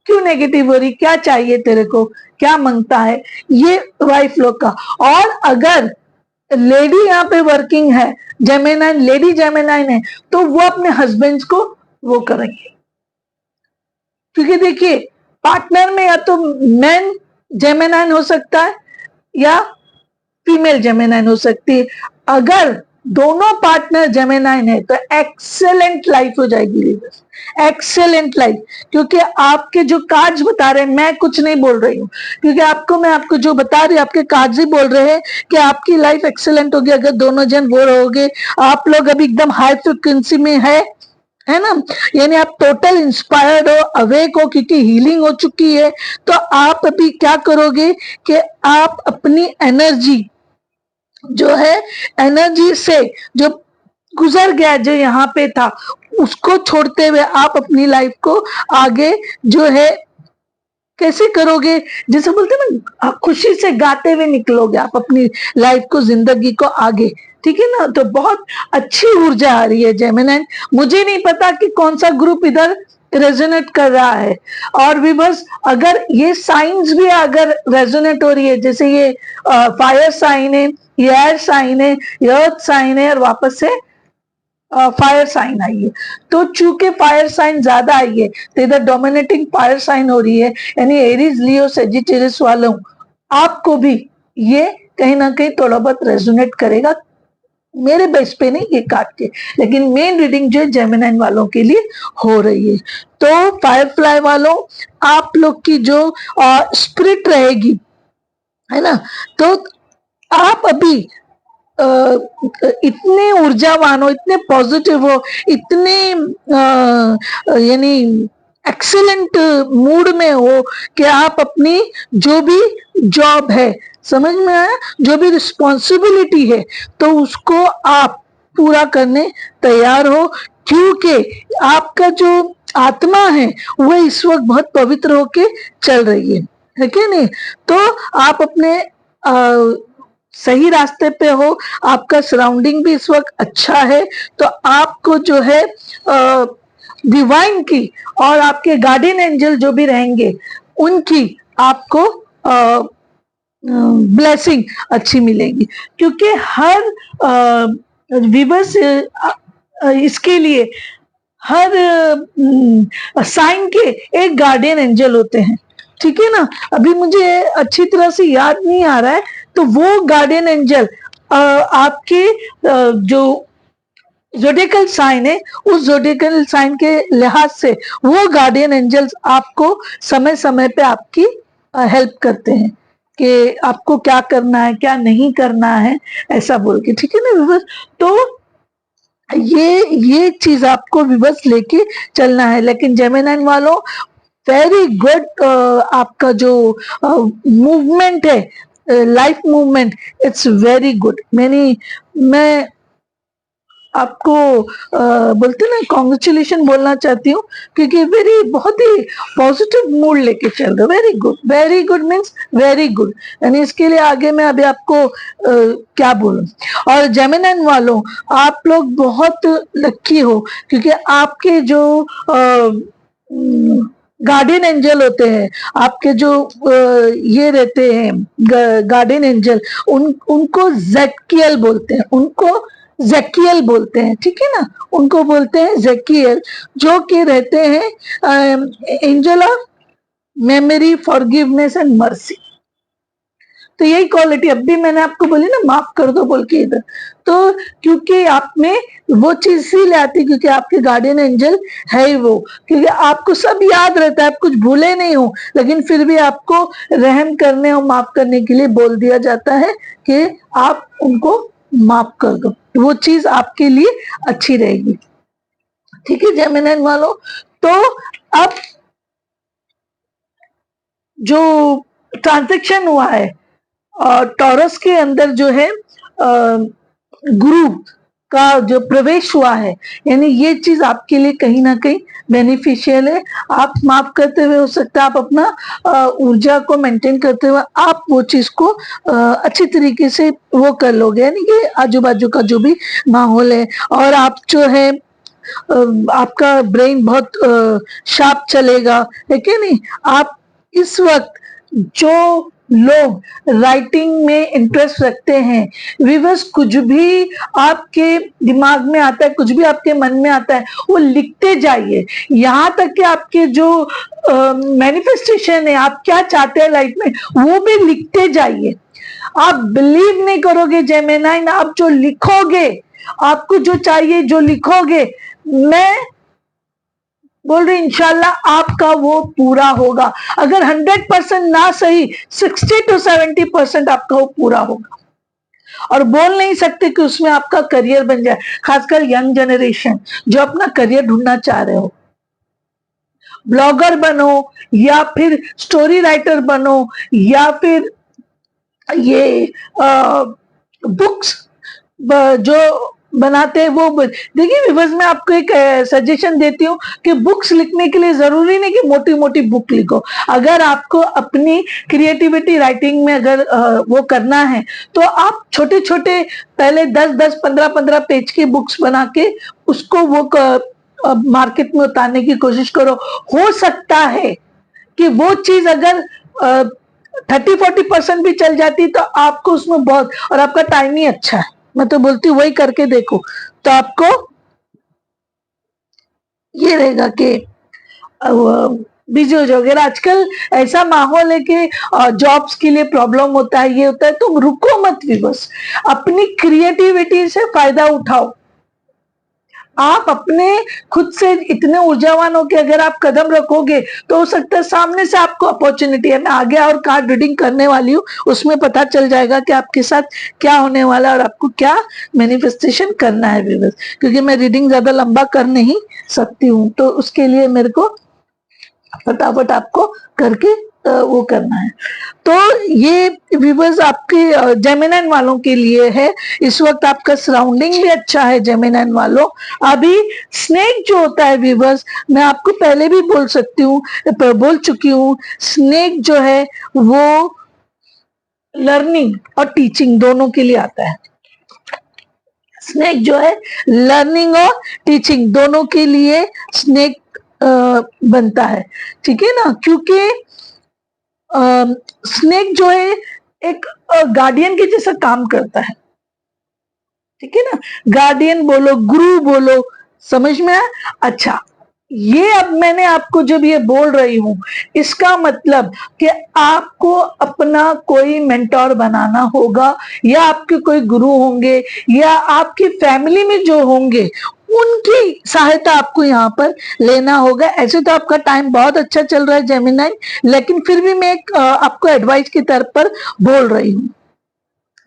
क्यों नेगेटिव हो रही, क्या चाहिए तेरे को, क्या मांगता है, ये वाइफ लोग का। और अगर लेडी यहाँ पे वर्किंग है, जेमिनाइन, लेडी जेमिनाइन है, तो वो अपने हस्बैंड को वो करेंगे। क्योंकि देखिए पार्टनर में या तो मैन जेमिनाइन हो सकता है या फीमेल जेमिनाइन हो सकती है। अगर दोनों पार्टनर जेमिनाइन है तो एक्सेलेंट लाइफ हो जाएगी, एक्सेलेंट लाइफ। क्योंकि आपके जो कार्ड्स बता रहे हैं, मैं कुछ नहीं बोल रही हूँ, क्योंकि मैं आपको जो बता रही हूँ आपके कार्ड्स ही बोल रहे हैं कि आपकी लाइफ एक्सेलेंट होगी अगर दोनों जन वो रहोगे। आप लोग अभी एकदम हाई फ्रिक्वेंसी में है, है ना। यानी आप टोटल इंस्पायर्ड हो, अवेक हो, क्योंकि हीलिंग हो चुकी है। तो आप अभी क्या करोगे कि आप अपनी एनर्जी जो है, एनर्जी से जो गुजर गया, जो यहाँ पे था, उसको छोड़ते हुए आप अपनी लाइफ को आगे जो है कैसे करोगे, जैसे बोलते हैं ना, आप खुशी से गाते हुए निकलोगे आप अपनी लाइफ को, जिंदगी को आगे। ठीक है ना। तो बहुत अच्छी ऊर्जा आ रही है जेमिनाई। मुझे नहीं पता कि कौन सा ग्रुप इधर रेजोनेट कर रहा है। और भी बस, अगर ये साइंस भी अगर रेजोनेट हो रही है, जैसे ये फायर साइन है, ये एयर साइन है, ये अर्थ साइन है, और वापस से फायर साइन आई है। तो चूंकि फायर साइन ज्यादा आई है, तो इधर डोमिनेटिंग फायर साइन हो रही है, यानी एरीज, लियो, सेजिटेरियस वालों, आपको भी ये कहीं ना कहीं थोड़ा बहुत रेजोनेट करेगा। मेरे बेस पे नहीं ये काट के, लेकिन मेन रीडिंग जो है जेमिनाई वालों के लिए हो रही है। तो फायरफ्लाई वालों, आप लोग की जो स्पिरिट रहेगी, है ना, तो आप अभी इतने ऊर्जावान हो, इतने पॉजिटिव हो, इतने यानी एक्सीलेंट मूड में हो कि आप अपनी जो भी जॉब है, समझ में आया, जो भी रिस्पॉन्सिबिलिटी है, तो उसको आप पूरा करने तैयार हो, क्योंकि आपका जो आत्मा है वह इस वक्त बहुत पवित्र होके चल रही है कि नहीं। तो आप अपने सही रास्ते पे हो, आपका सराउंडिंग भी इस वक्त अच्छा है। तो आपको जो है डिवाइन की और आपके गार्डियन एंजल जो भी रहेंगे, उनकी आपको ब्लेसिंग अच्छी मिलेगी, क्योंकि हर विवश इसके लिए हर साइन के एक गार्डियन एंजल होते हैं। ठीक है ना। अभी मुझे अच्छी तरह से याद नहीं आ रहा है, तो वो गार्डियन एंजल आपके जो जोडिकल साइन है, उस जोडिकल साइन के लिहाज से वो गार्डियन एंजल्स आपको समय समय पे आपकी हेल्प करते हैं कि आपको क्या करना है, क्या नहीं करना है, ऐसा बोल के। ठीक है ना। तो ये चीज आपको विवश लेके चलना है। लेकिन जेमिनाई वालों, वेरी गुड, आपका जो मूवमेंट है, life movement, it's very good. मैं आपको बोलते ना, कॉन्ग्रेचुलेशन बोलना चाहती हूँ, क्योंकि वेरी, बहुत ही पॉजिटिव मूड लेके चल रहे हो। Very good, very good means very good, यानी इसके लिए आगे मैं अभी आपको क्या बोलूं। और जेमिनाई वालों, आप लोग बहुत लक्की हो, क्योंकि आपके जो गार्डियन एंजल होते हैं, आपके जो ये रहते हैं गार्डियन एंजल, उनको जेकियल बोलते हैं, उनको जेकियल बोलते हैं। ठीक है ना। उनको बोलते हैं जेकियल, जो कि रहते हैं angel of memory, forgiveness and mercy. तो यही क्वालिटी अब भी मैंने आपको बोली ना, माफ कर दो बोल के इधर। तो क्योंकि आप में वो चीज इसीलिए आती, क्योंकि आपके गार्डियन एंजल है ही वो, क्योंकि आपको सब याद रहता है, आप कुछ भूले नहीं हो, लेकिन फिर भी आपको रहम करने और माफ करने के लिए बोल दिया जाता है कि आप उनको माफ कर दो, वो चीज आपके लिए अच्छी रहेगी। ठीक है जेमिनाई वालों। तो अब जो ट्रांजेक्शन हुआ है टॉरस के अंदर, जो है गुरु का जो प्रवेश हुआ है, यानी ये चीज आपके लिए कहीं ना कहीं बेनिफिशियल है। आप माफ करते हुए, हो सकता है आप अपना ऊर्जा को मेंटेन करते हुए आप वो चीज को अच्छी तरीके से वो कर लोगे, यानी कि आजू बाजू का जो भी माहौल है, और आप जो है आपका ब्रेन बहुत शार्प चलेगा, है कि नहीं। आप इस वक्त जो लोग राइटिंग में इंटरेस्ट रखते हैं, विवश कुछ भी आपके दिमाग में आता है, कुछ भी आपके मन में आता है, वो लिखते जाइए। यहाँ तक कि आपके जो मैनिफेस्टेशन है, आप क्या चाहते हैं लाइफ में, वो भी लिखते जाइए। आप बिलीव नहीं करोगे जेमिनाई, आप जो लिखोगे, आपको जो चाहिए जो लिखोगे, मैं बोल रही इंशाल्लाह आपका वो पूरा होगा। अगर 100% ना सही, 60 to 70% आपका वो पूरा होगा। और बोल नहीं सकते कि उसमें आपका करियर बन जाए, खासकर यंग जनरेशन जो अपना करियर ढूंढना चाह रहे हो। ब्लॉगर बनो या फिर स्टोरी राइटर बनो या फिर ये बुक्स जो बनाते हैं वो देखिए विवर्स, मैं आपको एक सजेशन देती हूँ कि बुक्स लिखने के लिए जरूरी नहीं कि मोटी मोटी बुक लिखो। अगर आपको अपनी क्रिएटिविटी राइटिंग में अगर वो करना है तो आप छोटे छोटे पहले 10-10, 15-15 पेज की बुक्स बना के उसको वो मार्केट में उतारने की कोशिश करो। हो सकता है कि वो चीज अगर 30-40% भी चल जाती तो आपको उसमें बहुत, और आपका टाइम ही अच्छा है, मैं तो बोलती हूँ वही करके देखो, तो आपको ये रहेगा कि बिजी हो जाओगे। आजकल ऐसा माहौल है कि जॉब्स के लिए प्रॉब्लम होता है, ये होता है, तुम रुको मत भी, बस अपनी क्रिएटिविटी से फायदा उठाओ। आप अपने खुद से इतने ऊर्जावान हो कि अगर आप कदम रखोगे तो हो सकता है सामने से आपको अपॉर्चुनिटी है। मैं आगे और कार्ड रीडिंग करने वाली हूँ, उसमें पता चल जाएगा कि आपके साथ क्या होने वाला है और आपको क्या मैनिफेस्टेशन करना है व्यूअर्स, क्योंकि मैं रीडिंग ज्यादा लंबा कर नहीं सकती हूँ, तो उसके लिए मेरे को फटाफट आपको करके वो करना है। तो ये व्यूअर्स आपके जेमिनाइन वालों के लिए है। इस वक्त आपका सराउंडिंग भी अच्छा है जेमिनाइन वालों। अभी स्नेक जो होता है व्यूअर्स, मैं आपको पहले भी बोल चुकी हूँ, स्नेक जो है वो लर्निंग और टीचिंग दोनों के लिए आता है। स्नेक जो है लर्निंग और टीचिंग दोनों के लिए स्नेक बनता है, ठीक है ना, क्योंकि स्नेक जो है एक गार्डियन के जैसा काम करता है, ठीक है ना, गार्डियन बोलो, गुरु बोलो, समझ में आया? अच्छा, ये अब मैंने आपको जब ये बोल रही हूं, इसका मतलब कि आपको अपना कोई मेंटोर बनाना होगा, या आपके कोई गुरु होंगे, या आपकी फैमिली में जो होंगे उनकी सहायता आपको यहाँ पर लेना होगा। ऐसे तो आपका टाइम बहुत अच्छा चल रहा है जेमिनाई, लेकिन फिर भी मैं एक आपको एडवाइस की तरफ पर बोल रही हूँ,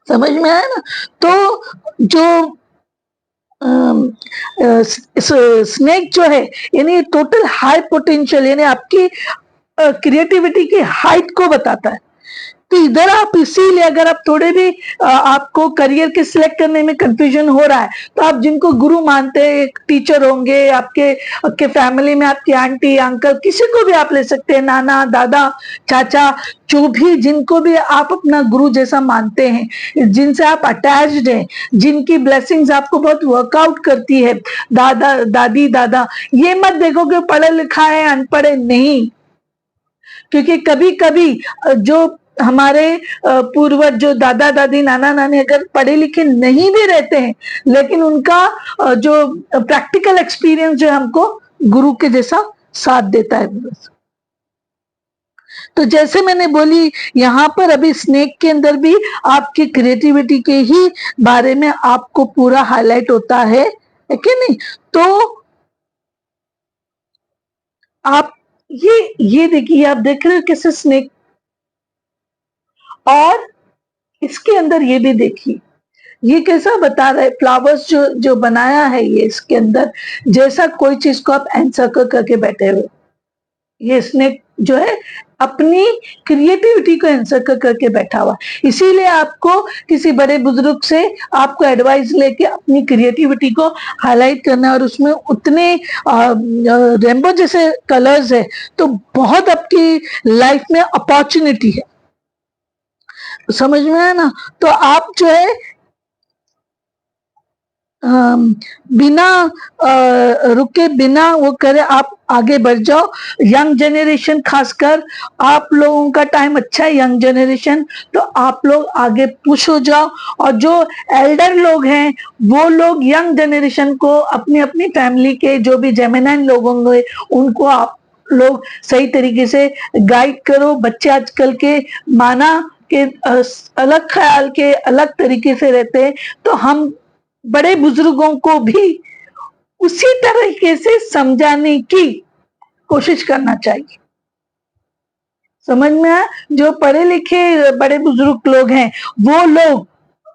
समझ में आया ना? तो जो स्नेक जो है यानी टोटल हाई पोटेंशियल, यानी आपकी क्रिएटिविटी की हाइट को बताता है। तो इधर आप इसीलिए अगर आप थोड़े भी आपको करियर के सिलेक्ट करने में कंफ्यूजन हो रहा है, तो आप जिनको गुरु मानते हैं, टीचर होंगे आपके फैमिली में, आपकी आंटी अंकल, किसी को भी आप ले सकते हैं, नाना दादा चाचा, जो भी जिनको भी आप अपना गुरु जैसा मानते हैं, जिनसे आप अटैच्ड हैं, जिनकी ब्लेसिंग्स आपको बहुत वर्कआउट करती है, दादा दादी दादा, ये मत देखो कि पढ़ा लिखा है अनपढ़ है, नहीं, क्योंकि कभी कभी जो हमारे पूर्वज, जो दादा दादी नाना नानी अगर पढ़े लिखे नहीं भी रहते हैं, लेकिन उनका जो प्रैक्टिकल एक्सपीरियंस जो हमको गुरु के जैसा साथ देता है। तो जैसे मैंने बोली, यहाँ पर अभी स्नेक के अंदर भी आपकी क्रिएटिविटी के ही बारे में आपको पूरा हाईलाइट होता है कि नहीं? तो आप ये देखिए, आप देख रहे हो कैसे स्नेक, और इसके अंदर ये भी देखिए ये कैसा बता रहा है, फ्लावर्स जो जो बनाया है ये इसके अंदर, जैसा कोई चीज को आप एनसर्कल करके बैठे हुए, ये स्नेक जो है अपनी क्रिएटिविटी को एनसर्कल करके बैठा हुआ। इसीलिए आपको किसी बड़े बुजुर्ग से आपको एडवाइस लेके अपनी क्रिएटिविटी को हाईलाइट करना है, और उसमें उतने रेनबो जैसे कलर्स है, तो बहुत आपकी लाइफ में अपॉर्चुनिटी है, समझ में आया ना? तो आप जो है बिना रुके, बिना वो करे, आप आगे बढ़ जाओ। यंग जनरेशन, खासकर आप लोगों का टाइम अच्छा है, यंग जनरेशन, तो आप लोग आगे पुश हो जाओ। और जो एल्डर लोग हैं वो लोग यंग जनरेशन को, अपनी अपनी फैमिली के जो भी जेमिनाइन लोग होंगे उनको आप लोग सही तरीके से गाइड करो। बच्चे आजकल के माना के अलग ख्याल के, अलग तरीके से रहते हैं, तो हम बड़े बुजुर्गों को भी उसी तरीके से समझाने की कोशिश करना चाहिए, समझ में आया? जो पढ़े लिखे बड़े बुजुर्ग लोग हैं वो लोग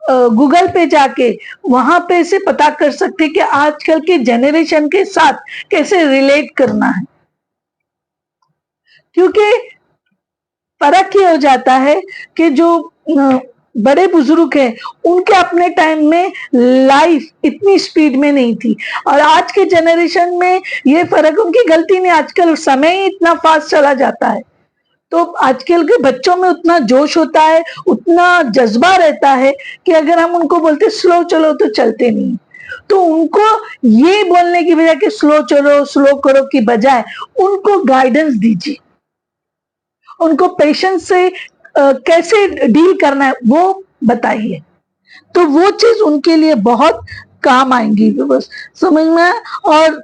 गूगल पे जाके वहां पे से पता कर सकते कि आजकल के जनरेशन के साथ कैसे रिलेट करना है, क्योंकि फर्क ये हो जाता है कि जो बड़े बुजुर्ग हैं उनके अपने टाइम में लाइफ इतनी स्पीड में नहीं थी, और आज के जनरेशन में ये फर्क उनकी गलती नहीं, आजकल समय ही इतना फास्ट चला जाता है, तो आजकल के बच्चों में उतना जोश होता है, उतना जज्बा रहता है कि अगर हम उनको बोलते स्लो चलो तो चलते नहीं। तो उनको ये बोलने की बजाय कि स्लो चलो स्लो करो की बजाय उनको गाइडेंस दीजिए, उनको पेशेंस से कैसे डील करना है वो बताइए, तो वो चीज उनके लिए बहुत काम आएंगी, बस समझ में। और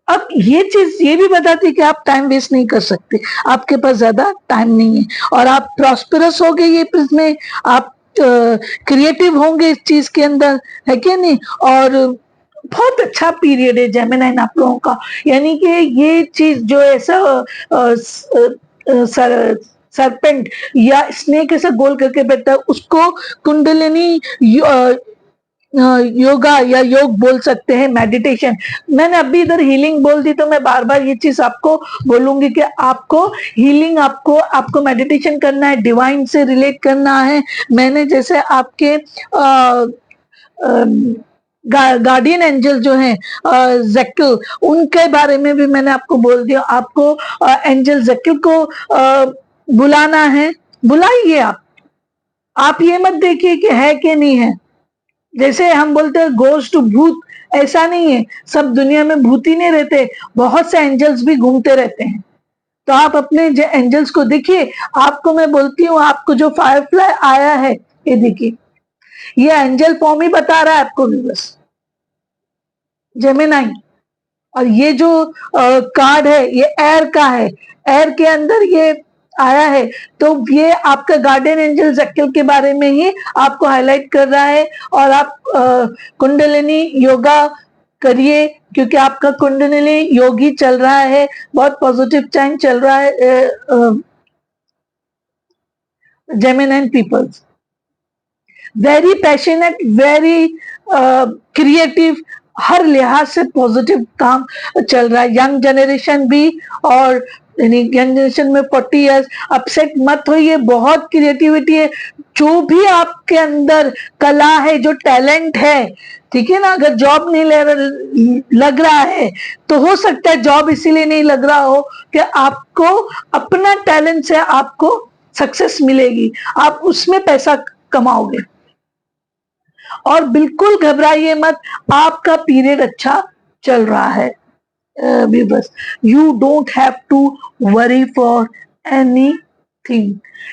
अब ये चीज ये भी बताती है कि आप टाइम वेस्ट नहीं कर सकते, आपके पास ज्यादा टाइम नहीं है, और आप प्रॉस्पेरस हो गए ये इसमें, आप क्रिएटिव होंगे इस चीज के अंदर, है कि नहीं। और बहुत अच्छा पीरियड है जेमिनाइन आप लोगों का, यानी कि ये चीज जो ऐसा सरपेंट या स्नेक ऐसा गोल करके बैठता है उसको कुंडलिनी योगा या योग बोल सकते हैं, मेडिटेशन। मैंने अभी इधर हीलिंग बोल दी, तो मैं बार बार ये चीज आपको बोलूंगी कि आपको हीलिंग, आपको मेडिटेशन करना है, डिवाइन से रिलेट करना है। मैंने जैसे आपके गार्डियन एंजल जो हैं जैकल, उनके बारे में भी मैंने आपको बोल दिया, आपको एंजल जैकल को बुलाना है, बुलाइए आप ये मत देखिए कि है कि नहीं है, जैसे हम बोलते हैं गोस्ट भूत, ऐसा नहीं है, सब दुनिया में भूत ही नहीं रहते, बहुत से एंजल्स भी घूमते रहते हैं, तो आप अपने एंजल्स को देखिए। आपको मैं बोलती हूँ, आपको जो फायरफ्लाई आया है ये देखिए, ये एंजल फॉर्म ही बता रहा है आपको भी, बस जेमिनाई। और ये जो कार्ड है ये एयर का है, एयर के अंदर ये आया है, तो ये आपका गार्डियन एंजल जक्कल के बारे में ही आपको हाईलाइट कर रहा है। और आप कुंडलिनी योगा करिए, क्योंकि आपका कुंडलिनी योगी चल रहा है, बहुत पॉजिटिव टाइम चल रहा है Geminian peoples, very passionate, very creative, हर लिहाज से पॉजिटिव काम चल रहा है, यंग जनरेशन भी। और यंग जनरेशन में 40 इयर्स, अपसेट मत होइए, बहुत क्रिएटिविटी है, जो भी आपके अंदर कला है, जो टैलेंट है, ठीक है ना। अगर जॉब नहीं लग रहा है तो हो सकता है जॉब इसीलिए नहीं लग रहा हो कि आपको अपना टैलेंट से आपको सक्सेस मिलेगी, आप उसमें पैसा कमाओगे, और बिल्कुल घबराइए मत, आपका पीरियड अच्छा चल रहा है बस, you don't have to worry for anything.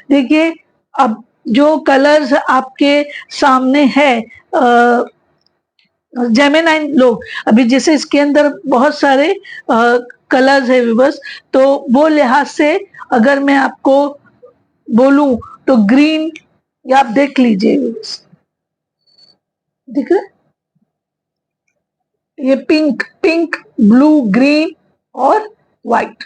देखिए अब जो कलर्स आपके सामने है जेमिनाइन लोग, अभी जैसे इसके अंदर बहुत सारे कलर्स है बस, तो वो लिहाज से अगर मैं आपको बोलूं तो ग्रीन, या आप देख लीजिए बस, दिख रहा है ये पिंक, पिंक, ब्लू, ग्रीन और व्हाइट।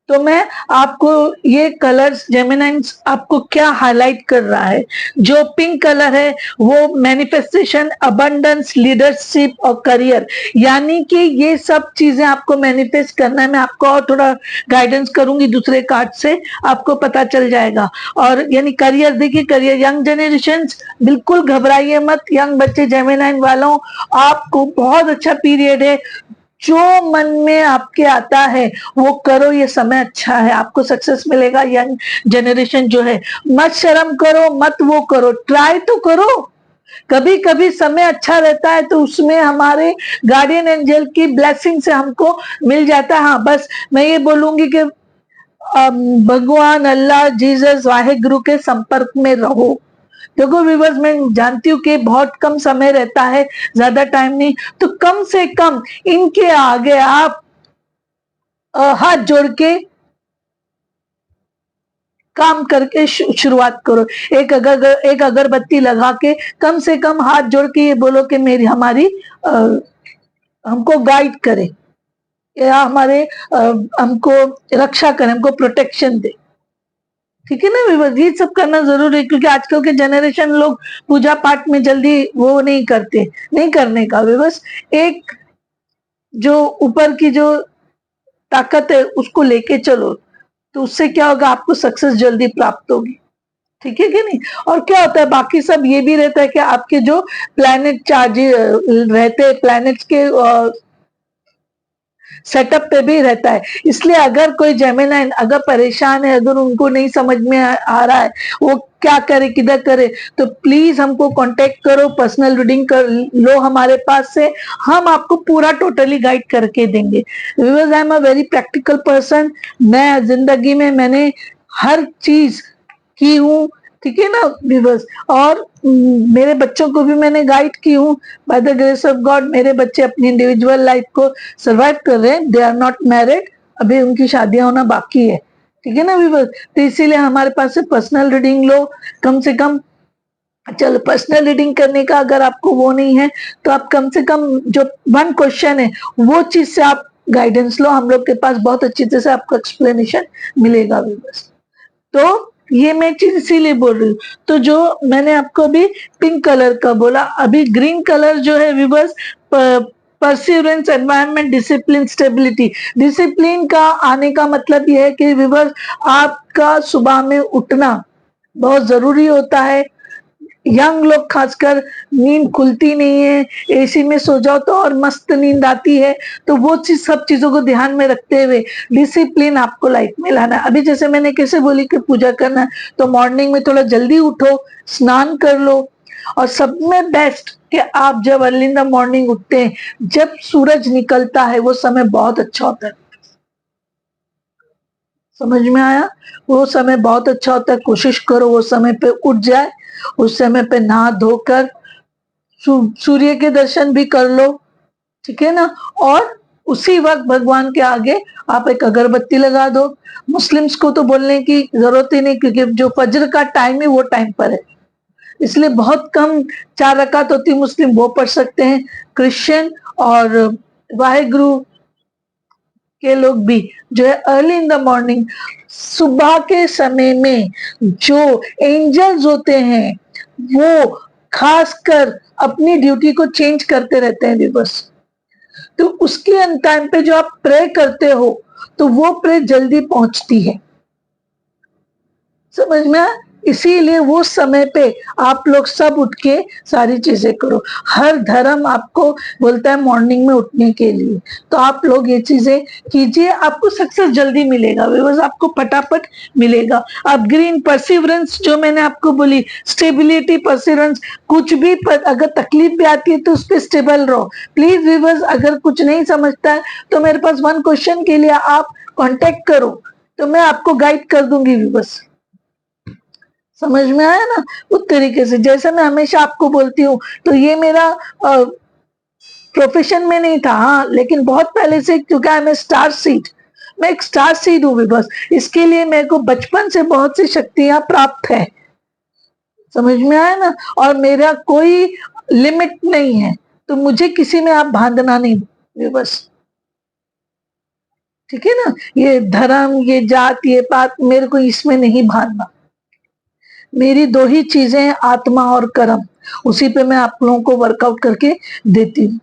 तो मैं आपको ये कलर्स जेमिनाइन्स आपको क्या हाईलाइट कर रहा है, जो पिंक कलर है वो मैनिफेस्टेशन, अबंडेंस, लीडरशिप और करियर, यानी कि ये सब चीजें आपको मैनिफेस्ट करना है। मैं आपको और थोड़ा गाइडेंस करूंगी दूसरे कार्ड से, आपको पता चल जाएगा। और यानी करियर, देखिए करियर, यंग जनरेशन बिल्कुल घबराइए मत, यंग बच्चे जेमिनाइन वालों, आपको बहुत अच्छा पीरियड है, जो मन में आपके आता है वो करो, ये समय अच्छा है, आपको सक्सेस मिलेगा। यंग जनरेशन जो है, मत शर्म करो, मत वो करो, ट्राई तो करो, कभी कभी समय अच्छा रहता है तो उसमें हमारे गार्डियन एंजल की ब्लेसिंग से हमको मिल जाता है। हाँ बस मैं ये बोलूंगी कि भगवान, अल्लाह, जीसस, वाहिगुरु के संपर्क में रहो। देखो व्यूअर्स, मैं जानती हूँ कि बहुत कम समय रहता है, ज्यादा टाइम नहीं, तो कम से कम इनके आगे आप हाथ जोड़ के काम करके शुरुआत करो, एक अगरबत्ती लगा के कम से कम हाथ जोड़ के ये बोलो कि मेरी हमारी हमको गाइड करे, या हमारे हमको रक्षा करे, हमको प्रोटेक्शन दे। ठीक है ना विवाह, ये सब करना जरूरी है, क्योंकि आजकल के जनरेशन लोग पूजा पाठ में जल्दी वो नहीं करते, नहीं करने का विवश, एक जो ऊपर की जो ताकत है उसको लेके चलो, तो उससे क्या होगा, आपको सक्सेस जल्दी प्राप्त होगी। ठीक है कि नहीं। और क्या होता है, बाकी सब ये भी रहता है कि आपके जो प्लैनेट चार्ज रहते हैं, प्लैनेट्स के सेटअप पे भी रहता है। इसलिए अगर कोई जेमिनाइन अगर परेशान है, अगर उनको नहीं समझ में आ रहा है वो क्या करे किधर करे, तो प्लीज हमको कांटेक्ट करो, पर्सनल रीडिंग कर लो हमारे पास से, हम आपको पूरा टोटली गाइड करके देंगे। Because I am a very practical person, मैं जिंदगी में मैंने हर चीज की हूँ, ठीक है ना व्यूवर्स। और मेरे बच्चों को भी मैंने गाइड की हूँ, by the grace of God मेरे बच्चे अपनी इंडिविजुअल लाइफ को सरवाइव कर रहे हैं, दे आर नॉट मैरिड, अभी उनकी शादियां होना बाकी है, ठीक है ना व्यूवर्स। तो इसीलिए हमारे पास से पर्सनल रीडिंग लो, कम से कम, चलो पर्सनल रीडिंग करने का अगर आपको वो नहीं है, तो आप कम से कम जो वन क्वेश्चन है वो चीज से आप गाइडेंस लो, हम लोग के पास बहुत अच्छी तरह से आपको एक्सप्लेनेशन मिलेगा व्यूवर्स। तो ये मैं चीज इसीलिए बोल रही हूँ। तो जो मैंने आपको अभी पिंक कलर का बोला, अभी ग्रीन कलर जो है weavers, perseverance, environment, discipline, stability. Discipline का आने का मतलब यह है कि विवर्स आपका सुबह में उठना बहुत जरूरी होता है। यंग लोग खासकर नींद खुलती नहीं है, एसी में सो जाओ तो और मस्त नींद आती है, तो वो चीज सब चीजों को ध्यान में रखते हुए डिसिप्लिन आपको लाइफ में लाना है। अभी जैसे मैंने कैसे बोली कि पूजा करना है, तो मॉर्निंग में थोड़ा जल्दी उठो, स्नान कर लो, और सब में बेस्ट कि आप जब अर्ली इन द मॉर्निंग उठते हैं, जब सूरज निकलता है वो समय बहुत अच्छा होता है। समझ में आया, वो समय बहुत अच्छा होता है, कोशिश करो वो समय पे उठ जाए, उस समय पे नहा धोकर सूर्य के दर्शन भी कर लो, ठीक है ना। और उसी वक्त भगवान के आगे आप एक अगरबत्ती लगा दो। मुस्लिम्स को तो बोलने की जरूरत ही नहीं, क्योंकि जो फज्र का टाइम है वो टाइम पर है, इसलिए बहुत कम 4 रकात होती मुस्लिम, वो पढ़ सकते हैं। क्रिश्चियन और वाहेगुरु के लोग भी जो है अर्ली इन द मॉर्निंग, सुबह के समय में जो एंजल्स होते हैं वो खासकर अपनी ड्यूटी को चेंज करते रहते हैं दिवस, तो उसके टाइम पे जो आप प्रे करते हो तो वो प्रे जल्दी पहुंचती है, समझ में आया? इसीलिए वो समय पे आप लोग सब उठ के सारी चीजें करो। हर धर्म आपको बोलता है मॉर्निंग में उठने के लिए, तो आप लोग ये चीजें कीजिए, आपको सक्सेस जल्दी मिलेगा, बिकॉज आपको फटाफट मिलेगा। अब ग्रीन परसिवरेंस जो मैंने आपको बोली, स्टेबिलिटी, परसिवरेंस, कुछ भी अगर तकलीफ भी आती है तो उस पर स्टेबल रहो। प्लीज व्यूअर्स, अगर कुछ नहीं समझता है तो मेरे पास वन क्वेश्चन के लिए आप कॉन्टेक्ट करो, तो मैं आपको गाइड कर दूंगी व्यूअर्स। समझ में आया ना, उस तरीके से जैसे मैं हमेशा आपको बोलती हूँ, तो ये मेरा प्रोफेशन में नहीं था, हाँ, लेकिन बहुत पहले से, क्योंकि मैं स्टार सीड, मैं एक स्टार सीड हूँ भी बस, इसके लिए मेरे को बचपन से बहुत सी शक्तियां प्राप्त है, समझ में आया ना। और मेरा कोई लिमिट नहीं है, तो मुझे किसी में आप बांधना नहीं बस, ठीक है ना। ये धर्म, ये जात, ये पात, मेरे को इसमें नहीं बांधना। मेरी दो ही चीजें हैं, आत्मा और कर्म, उसी पे मैं आप लोगों को वर्कआउट करके देती हूँ,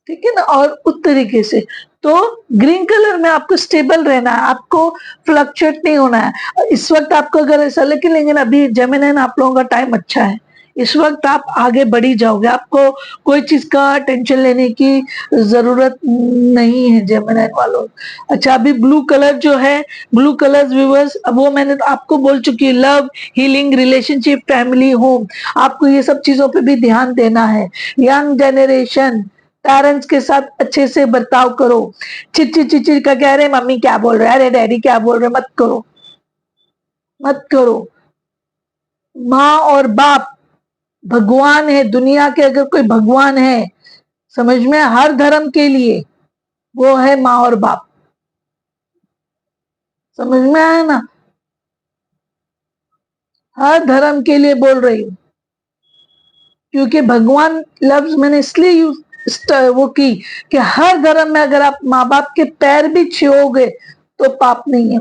ठीक है ना। और उस तरीके से तो ग्रीन कलर में आपको स्टेबल रहना है, आपको फ्लक्चुएट नहीं होना है। इस वक्त आपको अगर ऐसा, लेकिन अभी जेमिनी आप लोगों का टाइम अच्छा है, इस वक्त आप आगे बढ़ी जाओगे, आपको कोई चीज का टेंशन लेने की जरूरत नहीं है जेमिनी वालों। अच्छा, अभी ब्लू कलर जो है, ब्लू कलर व्यूवर्स, वो मैंने आपको बोल चुकी हूँ, love, healing, relationship, family, home, आपको ये सब चीजों पे भी ध्यान देना है। यंग जनरेशन, पेरेंट्स के साथ अच्छे से बर्ताव करो, चिचिर चिचिर का कह रहे मम्मी क्या बोल रहे, अरे डैडी क्या बोल रहे, मत करो, मत करो। माँ और बाप भगवान है, दुनिया के अगर कोई भगवान है, समझ में, हर धर्म के लिए वो है माँ और बाप, समझ में आया ना, हर धर्म के लिए बोल रही हूँ, क्योंकि भगवान लफ्ज मैंने इसलिए यूज वो की कि हर धर्म में अगर आप माँ बाप के पैर भी छुओगे तो पाप नहीं है,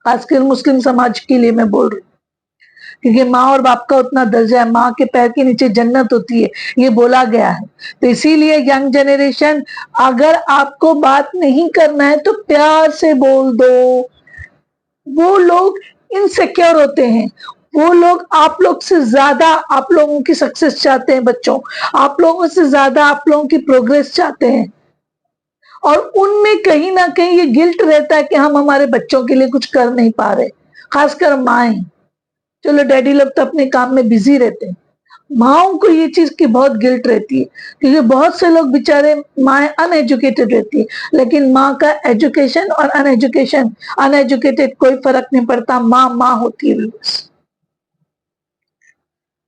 खासकर मुस्लिम समाज के लिए मैं बोल रही हूँ, क्योंकि माँ और बाप का उतना दर्जा है, माँ के पैर के नीचे जन्नत होती है, ये बोला गया है। तो इसीलिए यंग जनरेशन, अगर आपको बात नहीं करना है तो प्यार से बोल दो। वो लोग इनसिक्योर होते हैं, वो लोग आप लोग से ज्यादा आप लोगों की सक्सेस चाहते हैं, बच्चों आप लोगों से ज्यादा आप लोगों की प्रोग्रेस चाहते हैं, और उनमें कहीं ना कहीं ये गिल्ट रहता है कि हम हमारे बच्चों के लिए कुछ कर नहीं पा रहे, खासकर माएं। चलो डैडी लोग तो अपने काम में बिजी रहते हैं, माओं को ये चीज की बहुत गिल्ट रहती है, क्योंकि बहुत से लोग बेचारे माएँ अनएजुकेटेड रहती है, लेकिन माँ का एजुकेशन और अनएजुकेटेड कोई फर्क नहीं पड़ता, माँ माँ होती है बस।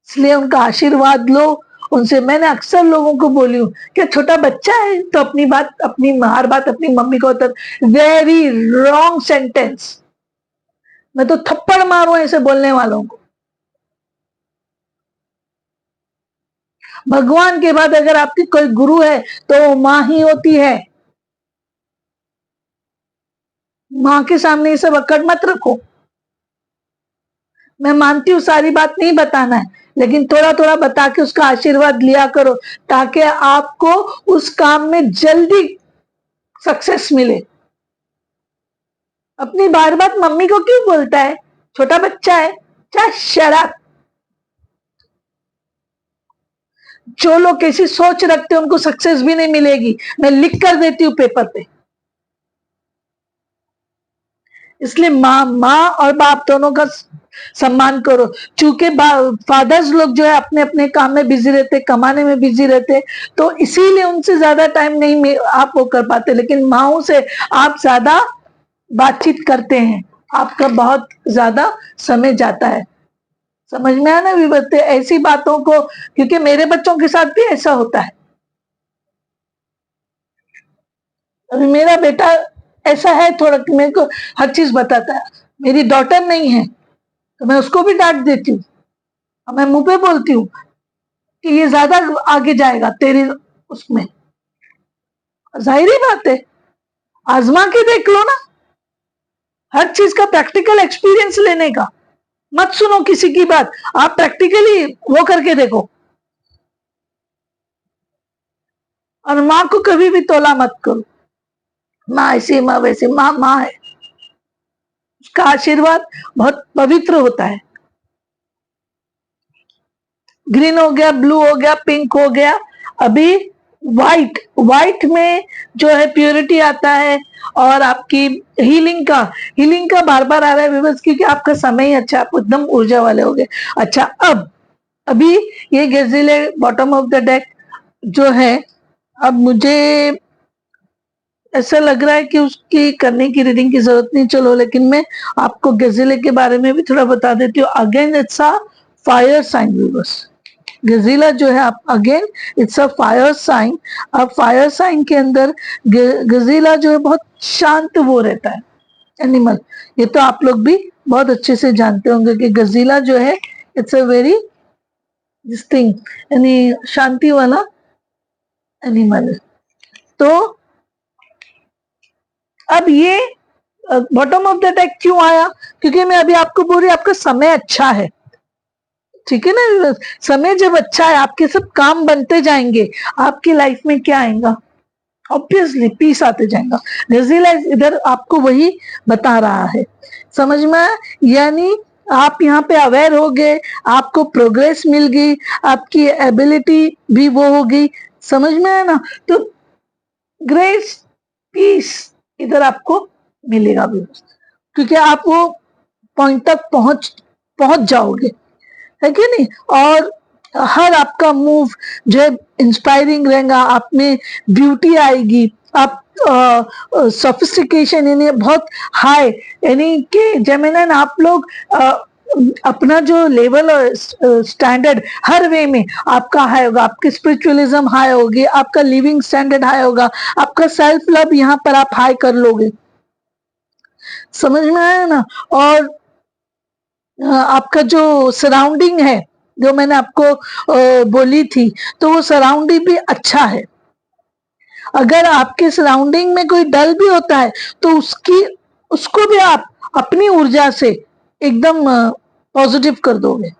इसलिए उनका आशीर्वाद लो उनसे। मैंने अक्सर लोगों को बोली हूँ कि छोटा बच्चा है तो अपनी हर बात अपनी मम्मी को होता, वेरी रॉन्ग सेंटेंस। मैं तो थप्पड़ मारूं ऐसे बोलने वालों को। भगवान के बाद अगर आपकी कोई गुरु है तो वो माँ ही होती है। माँ के सामने ये सब अकड़ मत रखो। मैं मानती हूँ सारी बात नहीं बताना है, लेकिन थोड़ा थोड़ा बता के उसका आशीर्वाद लिया करो, ताकि आपको उस काम में जल्दी सक्सेस मिले। अपनी बार बार मम्मी को क्यों बोलता है, छोटा बच्चा है, क्या शराब। जो लोग कैसी सोच रखते हैं उनको सक्सेस भी नहीं मिलेगी, मैं लिख कर देती हूँ पेपर पे। इसलिए माँ और बाप दोनों का सम्मान करो। चूंकि फादर्स लोग जो है अपने अपने काम में बिजी रहते, कमाने में बिजी रहते, तो इसीलिए उनसे ज्यादा टाइम नहीं आप वो कर पाते, लेकिन माओ से आप ज्यादा बातचीत करते हैं, आपका बहुत ज्यादा समय जाता है। समझ में आया ना विवत्ते ऐसी बातों को, क्योंकि मेरे बच्चों के साथ भी ऐसा होता है। अभी मेरा बेटा ऐसा है थोड़ा कि मेरे को हर चीज बताता है। मेरी डॉटर नहीं है तो मैं उसको भी डांट देती हूँ, और मैं मुंह पे बोलती हूँ कि ये ज्यादा आगे जाएगा तेरे उसमें। जाहिर ही बात है, आजमा के देख लो ना, हर चीज का प्रैक्टिकल एक्सपीरियंस लेने का। मत सुनो किसी की बात, आप प्रैक्टिकली वो करके देखो। और माँ को कभी भी तोला मत करो, माँ ऐसी माँ वैसी, माँ माँ है, उसका आशीर्वाद बहुत पवित्र होता है। ग्रीन हो गया, ब्लू हो गया, पिंक हो गया, अभी व्हाइट में जो है प्योरिटी आता है, और आपकी हीलिंग का बार बार आ रहा है विवश, क्योंकि आपका समय ही अच्छा, आप एकदम ऊर्जा वाले हो गए। अच्छा, अभी ये गजिले बॉटम ऑफ द डेक जो है, अब मुझे ऐसा लग रहा है कि उसकी करने की रीडिंग की जरूरत नहीं। चलो, लेकिन मैं आपको गजिले के बारे में भी थोड़ा बता देती हूँ। Again it's a fire sign viewers. गजीला जो है आप again it's a fire sign. अब फायर साइन के अंदर गजीला जो है बहुत शांत वो रहता है एनिमल। ये तो आप लोग भी बहुत अच्छे से जानते होंगे कि गजीला जो है it's a very this thing, यानी शांति वाला एनिमल है। तो अब ये बॉटम ऑफ द डेक क्यों आया, क्योंकि मैं अभी आपको बोल रही आपका समय अच्छा है, ठीक है ना। समय जब अच्छा है आपके सब काम बनते जाएंगे, आपकी लाइफ में क्या आएगा, ऑब्वियसली पीस आते जाएगा। गजीला इधर आपको वही बता रहा है, समझ में आया? यानी आप यहाँ पे अवेयर हो गए, आपको प्रोग्रेस मिल गई, आपकी एबिलिटी भी वो हो गई, समझ में आया ना। तो ग्रेस पीस इधर आपको मिलेगा भी, क्योंकि आप वो पॉइंट तक पहुंच जाओगे, है कि नहीं। और हर आपका मूव जो है इंस्पायरिंग रहेगा, आप में ब्यूटी आएगी, आप सोफिस्टिकेशन यानी बहुत हाई, यानी कि जेमिनाइन आप लोग अपना जो लेवल और स्टैंडर्ड हर वे में आपका हाई होगा, आपकी स्पिरिचुअलिज्म हाई होगी, आपका लिविंग स्टैंडर्ड हाई होगा, आपका सेल्फ लव यहाँ पर आप हाई कर लोगे, समझ में आया ना। और आपका जो सराउंडिंग है, जो मैंने आपको बोली थी, तो वो सराउंडिंग भी अच्छा है। अगर आपके सराउंडिंग में कोई डल भी होता है तो उसको भी आप अपनी ऊर्जा से एकदम पॉजिटिव कर दोगे।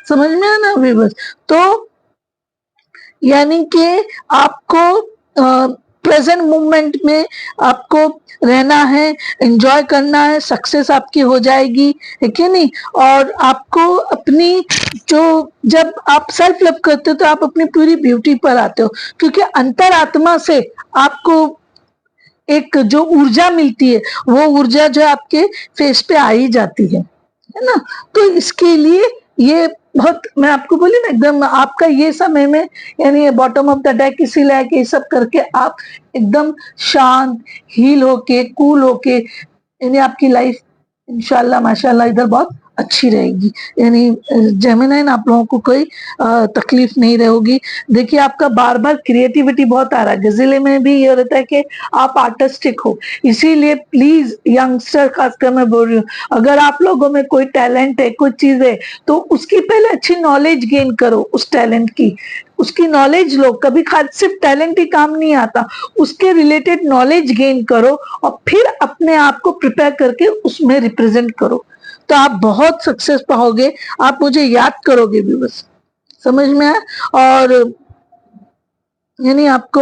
समझ में आया ना व्यूअर्स? तो यानी कि आपको प्रेजेंट मोमेंट में आपको रहना है, एंजॉय करना है, सक्सेस आपकी हो जाएगी, है कि नहीं? और आपको अपनी जो, जब आप सेल्फ लव करते हो तो आप अपनी पूरी ब्यूटी पर आते हो, क्योंकि अंतरात्मा से आपको एक जो ऊर्जा मिलती है वो ऊर्जा जो आपके फेस पे आ ही जाती है ना? तो इसके लिए ये बहुत, मैं आपको बोली ना, एकदम आपका ये समय में, यानी बॉटम ऑफ द डेक इसीलिए कि ये सब करके आप एकदम शांत, हील होके, कूल होके, यानी आपकी लाइफ इंशाल्लाह माशाल्लाह इधर बहुत अच्छी रहेगी। यानी जेमिनाइन आप लोगों को कोई तकलीफ नहीं रहेगी। देखिए आपका बार बार क्रिएटिविटी बहुत आ रहा है, गजले में भी ये रहता है कि आप आर्टिस्टिक हो, इसीलिए प्लीज यंगस्टर खासकर मैं बोल रही हूँ, अगर आप लोगों में कोई टैलेंट है, कोई चीज है, तो उसकी पहले अच्छी नॉलेज गेन करो उस टैलेंट की, उसकी नॉलेज लो। कभी खाद सिर्फ टैलेंट ही काम नहीं आता, उसके रिलेटेड नॉलेज गेन करो और फिर अपने आप को प्रिपेयर करके उसमें रिप्रेजेंट करो, तो आप बहुत सक्सेस पाओगे। आप मुझे याद करोगे भी बस। समझ में आया? और यानी आपको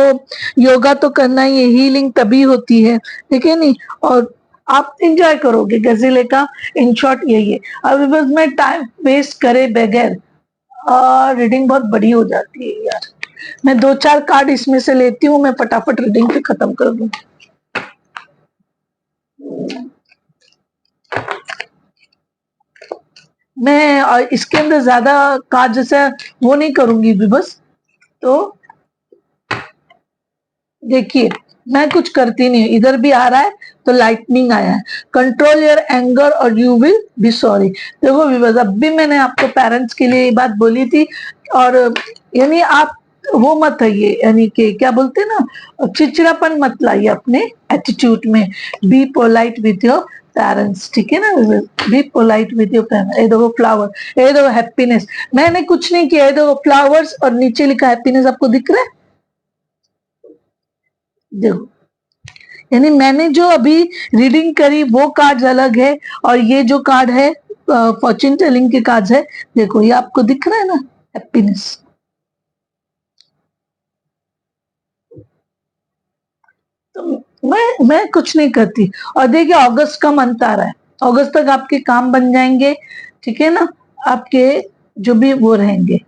योगा तो करना ही है, हीलिंग तभी होती है, ठीक है नहीं? और आप एंजॉय करोगे गजीले का। इन शॉर्ट यही है। अब बस मैं टाइम वेस्ट करे बगैर रीडिंग बहुत बड़ी हो जाती है यार, मैं 2-4 कार्ड इसमें से लेती हूँ, मैं फटाफट रीडिंग पे खत्म कर दूं। मैं इसके अंदर ज्यादा कार्ड जैसे वो नहीं करूंगी भी बस। तो देखिए मैं कुछ करती नहीं, इधर भी आ रहा है तो लाइटनिंग आया है, कंट्रोल योर एंगर और यू विल बी सॉरी। देखो विवाद, अब भी मैंने आपको पेरेंट्स के लिए ये बात बोली थी, और यानी आप वो मत आइए, यानी कि क्या बोलते हैं ना, चिड़चिड़ापन मत लाइए अपने एटीट्यूड में। Be polite with your parents, ठीक है ना? Be polite with your parents. ये देखो फ्लावर, ये देखो हैप्पीनेस, मैंने कुछ नहीं किया, ये देखो फ्लावर्स और नीचे लिखा हैप्पीनेस, आपको दिख रहा है? देखो, यानी मैंने जो अभी रीडिंग करी वो कार्ड अलग है, और ये जो कार्ड है फॉर्च्यून टेलिंग के कार्ड है, देखो ये आपको दिख रहा है ना, हैप्पीनेस। तो मैं कुछ नहीं करती। और देखिए अगस्त का मंथ आ रहा है, अगस्त तक आपके काम बन जाएंगे, ठीक है ना? आपके जो भी वो रहेंगे,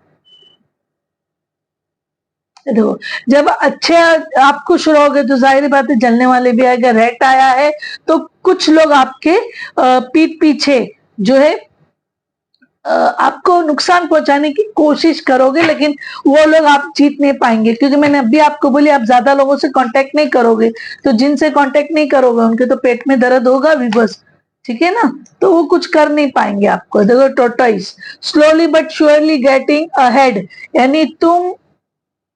देखो जब अच्छे आप खुश रहोगे तो जाहिर बात है जलने वाले भी आएगा। रेट आया है तो कुछ लोग आपके पीठ पीछे जो है आपको नुकसान पहुंचाने की कोशिश करोगे, लेकिन वो लोग आप जीत नहीं पाएंगे, क्योंकि मैंने अभी आपको बोली आप ज्यादा लोगों से कांटेक्ट नहीं करोगे, तो जिनसे कांटेक्ट नहीं करोगे उनके तो पेट में दर्द होगा भी बस, ठीक है ना? तो वो कुछ कर नहीं पाएंगे आपको। देखो tortoise, slowly but surely getting ahead, यानी तुम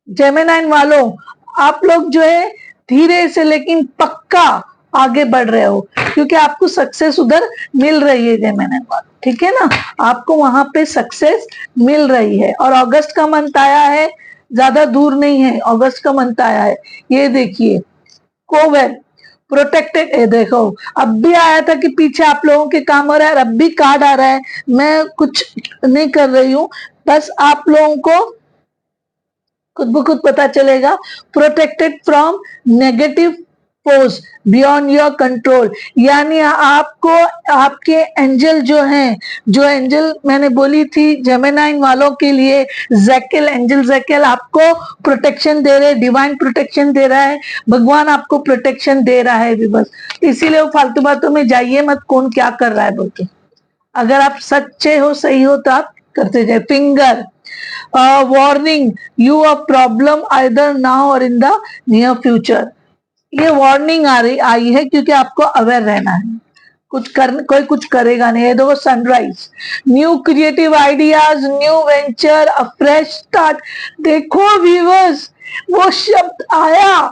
जेमिनाइन वालों, आप लोग जो है धीरे से लेकिन पक्का आगे बढ़ रहे हो, क्योंकि आपको सक्सेस उधर मिल रही है जेमिनाइन वालों, ठीक है ना? आपको वहां पे सक्सेस मिल रही है। और अगस्त का मंथ आया है, ज्यादा दूर नहीं है, अगस्त का मंथ आया है। ये देखिए कोवेल प्रोटेक्टेड, देखो अब भी आया था कि पीछे आप लोगों के काम हो रहा है, अब भी कार्ड आ रहा है। मैं कुछ नहीं कर रही हूँ, बस आप लोगों को खुद ब खुद पता चलेगा। Protected from negative force beyond your control, यानी आपको आपके एंजल जो हैं, जो एंजल मैंने बोली थी जेमिनाइन वालों के लिए, जैकेल, एंजल जैकेल आपको प्रोटेक्शन दे रहे, डिवाइन प्रोटेक्शन दे रहा है, भगवान आपको प्रोटेक्शन दे रहा है भी बस। इसीलिए वो फालतू बातों में जाइए मत, कौन क्या कर रहा है बोलते। अगर आप सच्चे हो, सही हो, तो आप करते जाए। Finger warning, you a problem either now और इन द नियर फ्यूचर, ये वार्निंग आ रही आई है, क्योंकि आपको अवेयर रहना है, कुछ कर, कोई कुछ करेगा नहीं। ये देखो sunrise, new creative ideas, new venture, अ फ्रेश स्टार्ट। देखो व्यूअर्स, वो शब्द आया,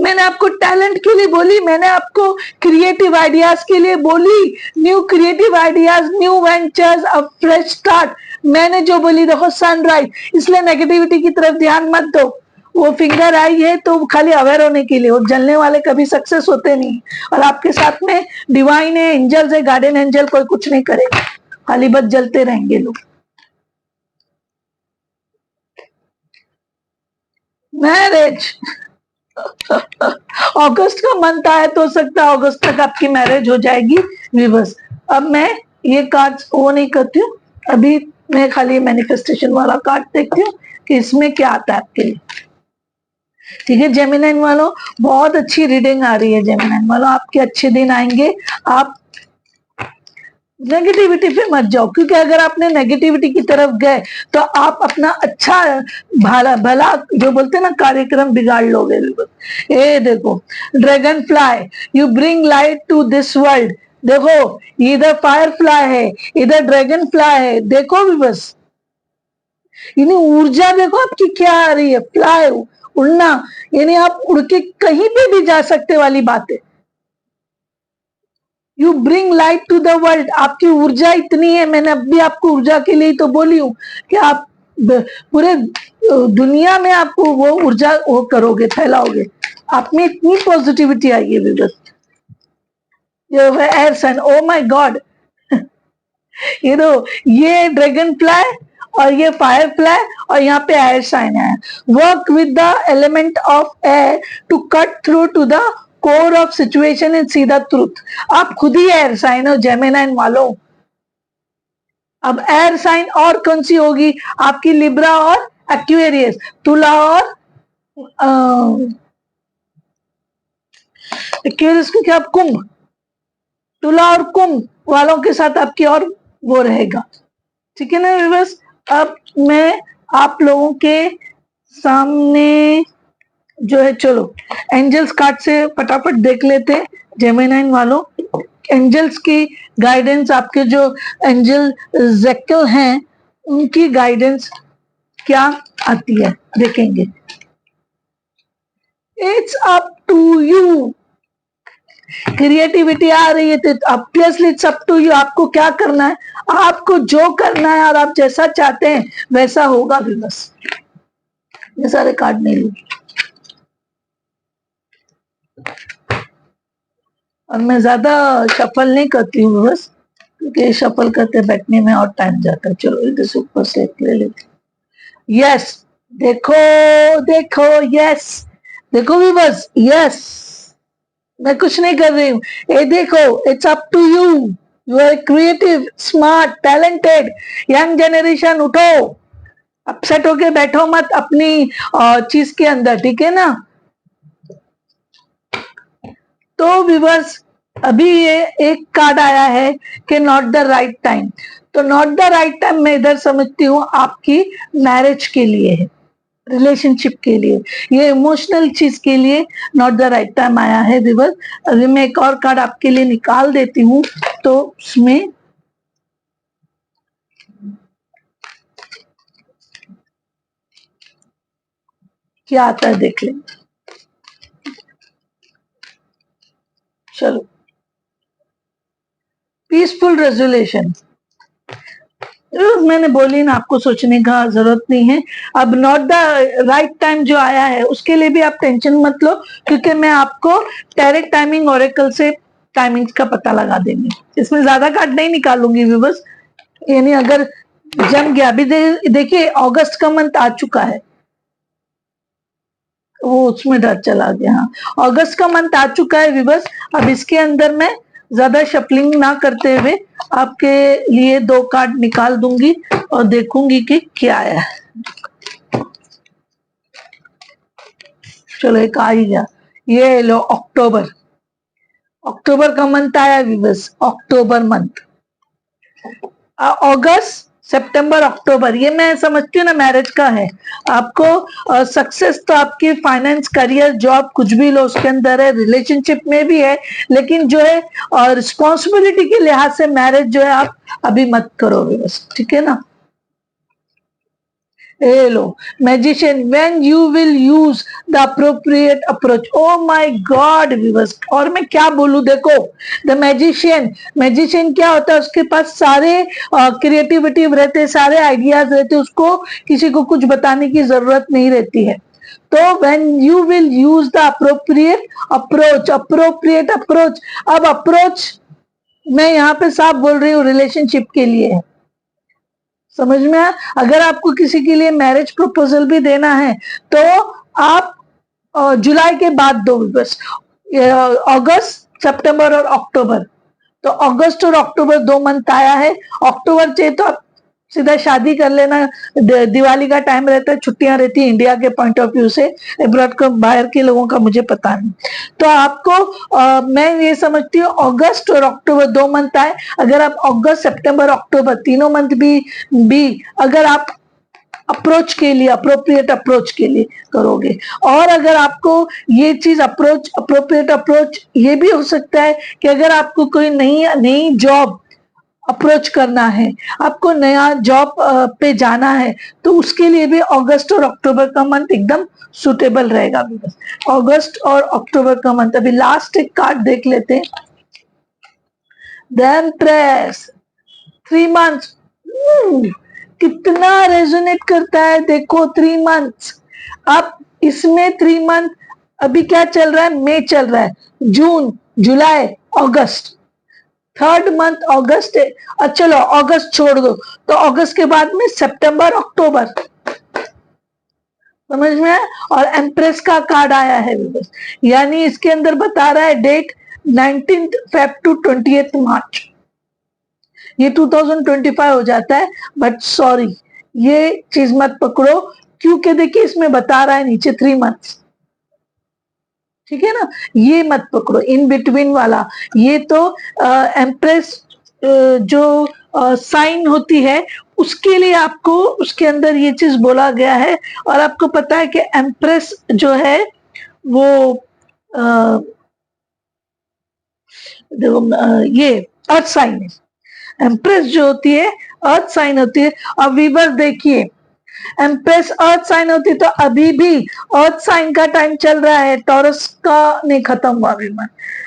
मैंने आपको टैलेंट के लिए बोली, मैंने आपको क्रिएटिव आइडियाज के लिए बोली, new creative ideas, new ventures, अ फ्रेश स्टार्ट। मैंने जो बोली देखो सनराइज, इसलिए नेगेटिविटी की तरफ ध्यान मत दो, वो फिंगर आई है तो खाली अवेयर होने के लिए, वो जलने वाले कभी सक्सेस होते नहीं। और आपके साथ में डिवाइन है, एंजल्स है, गार्डन एंजल, कोई कुछ नहीं करेगा, खाली बस जलते रहेंगे लोग। मैरिज अगस्त का मंथ आया तो हो सकता है अगस्त तक आपकी मैरिज हो जाएगी व्यूअर्स। अब मैं ये कार्ड्स वो नहीं करती हूँ, अभी मैं खाली मैनिफेस्टेशन वाला कार्ड देखती हूँ कि इसमें क्या आता है आपके लिए। ठीक है जेमिनाइन वालों, बहुत अच्छी रीडिंग आ रही है जेमिनाइन वालों, आपके अच्छे दिन आएंगे। आप नेगेटिविटी पे मत जाओ, क्योंकि अगर आपने नेगेटिविटी की तरफ गए तो आप अपना अच्छा भला भला जो बोलते हैं ना कार्यक्रम बिगाड़ लोगे। ये देखो dragonfly, you bring light to this world. देखो इधर फायर फ्लाई है, इधर ड्रैगन फ्लाई है, देखो भी बस यानी ऊर्जा देखो आपकी क्या आ रही है, फ्लाई उड़ना, यानी आप उड़ के कहीं पे भी जा सकते वाली बात है। You bring light to the world, आपकी ऊर्जा इतनी है, मैंने अब भी आपको ऊर्जा के लिए तो बोली हूँ कि आप पूरे दुनिया में आपको वो ऊर्जा वो करोगे, फैलाओगे, आप में इतनी पॉजिटिविटी आई है बस। जो है air sign, oh my god, ये दो, ये ड्रैगन फ्लाई और ये फायर फ्लाई और यहाँ पे एयर साइन है। Work with the element of air to cut through to the core of situation and see the truth. आप खुद ही एयर साइन हो जेमिनाइन वालों। अब एयर साइन और कौन सी होगी आपकी, लिब्रा और एक्वेरियस, तुला और एक्वेरियस को क्या, कुंभ, तुला और कुंभ वालों के साथ आपकी और वो रहेगा। ठीक है ना व्यूअर्स। अब मैं आप लोगों के सामने जो है, चलो एंजल्स कार्ड से फटाफट देख लेते हैं जेमिनाइन वालों। एंजल्स की गाइडेंस, आपके जो एंजल जैकल हैं उनकी गाइडेंस क्या आती है देखेंगे। It's up to you, creativity आ रही है तो obviously it's up to you, आपको क्या करना है, आपको जो करना है और आप जैसा चाहते हैं वैसा होगा भी बस। ये सारे कार्ड नहीं लूंगी और मैं ज्यादा शफल नहीं करती हूँ बस, क्योंकि शफल करते बैठने में और टाइम जाता है। चलो इधर से ऊपर से ले लेते। यस देखो, देखो यस, देखो भी बस, यस मैं कुछ नहीं कर रही हूँ, ये देखो it's up to you, you are creative, smart, talented, young generation, उठो, अपसेट होके बैठो मत अपनी चीज के अंदर, ठीक है ना। तो व्यूअर्स अभी ये एक कार्ड आया है कि नॉट द राइट टाइम, तो नॉट द राइट टाइम मैं इधर समझती हूँ आपकी मैरिज के लिए है, रिलेशनशिप के लिए, ये इमोशनल चीज के लिए नॉट द राइट टाइम आया है व्यूअर्स। अभी मैं एक और कार्ड आपके लिए निकाल देती हूँ, तो उसमें क्या आता है देख लेंगे। चलो पीसफुल रेजोल्यूशन, मैंने बोली ना आपको सोचने का जरूरत नहीं है। अब नॉट द राइट टाइम जो आया है उसके लिए भी आप टेंशन मत लो, क्योंकि मैं आपको डायरेक्ट टाइमिंग ओरेकल से टाइमिंग्स का पता लगा देंगे, इसमें ज्यादा कार्ड नहीं निकालूंगी व्यूअर्स, यानी अगर जम गया। अभी देखिए अगस्त का मंथ आ चुका है, वो उसमें डर चला गया। हाँ अगस्त का मंथ आ चुका है व्यूअर्स। अब इसके अंदर मैं ज्यादा शफलिंग ना करते हुए आपके लिए 2 कार्ड निकाल दूंगी और देखूंगी कि क्या है। चलो एक आ ही गया, ये लो अक्टूबर, अक्टूबर का मंथ आया व्यूअर्स, अक्टूबर मंथ, अगस्त सितंबर अक्टूबर, ये मैं समझती हूँ ना मैरिज का है। आपको सक्सेस तो आपकी फाइनेंस, करियर, जॉब कुछ भी लो उसके अंदर है, रिलेशनशिप में भी है, लेकिन जो है और रिस्पॉन्सिबिलिटी के लिहाज से मैरिज जो है आप अभी मत करोगे बस, ठीक है ना। लो magician, when you will use the appropriate approach, oh my god viewers, और मैं क्या बोलूं, देखो द मैजिशियन, मैजिशियन क्या होता है, उसके पास सारे क्रिएटिविटी रहते, सारे आइडियाज रहते, उसको किसी को कुछ बताने की जरूरत नहीं रहती है। तो when you will use the appropriate approach, अब अप्रोच मैं यहाँ पे साफ बोल रही हूँ रिलेशनशिप के लिए है, समझ में आया। अगर आपको किसी के लिए मैरिज प्रपोजल भी देना है तो आप जुलाई के बाद दो, बस अगस्त, सितंबर और अक्टूबर। तो अगस्त और अक्टूबर 2 मंथ आया है, अक्टूबर चाहिए तो आप सीधा शादी कर लेना, दिवाली का टाइम रहता है, छुट्टियां रहती है इंडिया के पॉइंट ऑफ व्यू से, अब्रॉड का बाहर के लोगों का मुझे पता नहीं। तो आपको मैं ये समझती हूँ अगस्त और अक्टूबर 2 मंथ आए, अगर आप अगस्त, सितंबर, अक्टूबर तीनों मंथ भी अगर आप अप्रोच के लिए, अप्रोप्रिएट अप्रोच के लिए करोगे, और अगर आपको ये चीज अप्रोप्रिएट अप्रोच ये भी हो सकता है कि अगर आपको कोई नई जॉब अप्रोच करना है, आपको नया जॉब पे जाना है, तो उसके लिए भी अगस्त और अक्टूबर का मंथ एकदम सुटेबल रहेगा। अगस्त और अक्टूबर का मंथ। अभी लास्ट एक कार्ड देख लेते हैं, द एम्प्रेस, 3 मंथ्स। कितना रेजोनेट करता है देखो, 3 मंथ्स। अब इसमें 3 मंथ, अभी क्या चल रहा है, मई चल रहा है, जून, जुलाई, अगस्त, 3rd मंथ अगस्त है। चलो अगस्त छोड़ दो, तो अगस्त के बाद में सितंबर, अक्टूबर, समझ में आया। और एम्प्रेस का कार्ड आया है, यानी इसके अंदर बता रहा है डेट 19 फेब टू 20 मार्च। ये 2025 हो जाता है, बट सॉरी ये चीज मत पकड़ो, क्योंकि देखिए इसमें बता रहा है नीचे 3 मंथ्स, ठीक है ना, ये मत पकड़ो इन बिटवीन वाला। ये तो एम्प्रेस जो साइन होती है उसके लिए आपको उसके अंदर ये चीज बोला गया है। और आपको पता है कि एम्प्रेस जो है वो ये अर्थ साइन है, एम्प्रेस जो होती है अर्थ साइन होती है। अब वीवर देखिए, एम्प्रेस अर्थ साइन होती तो अभी भी अर्थ साइन का टाइम चल रहा है, टॉरस का नहीं खत्म हुआ अभी,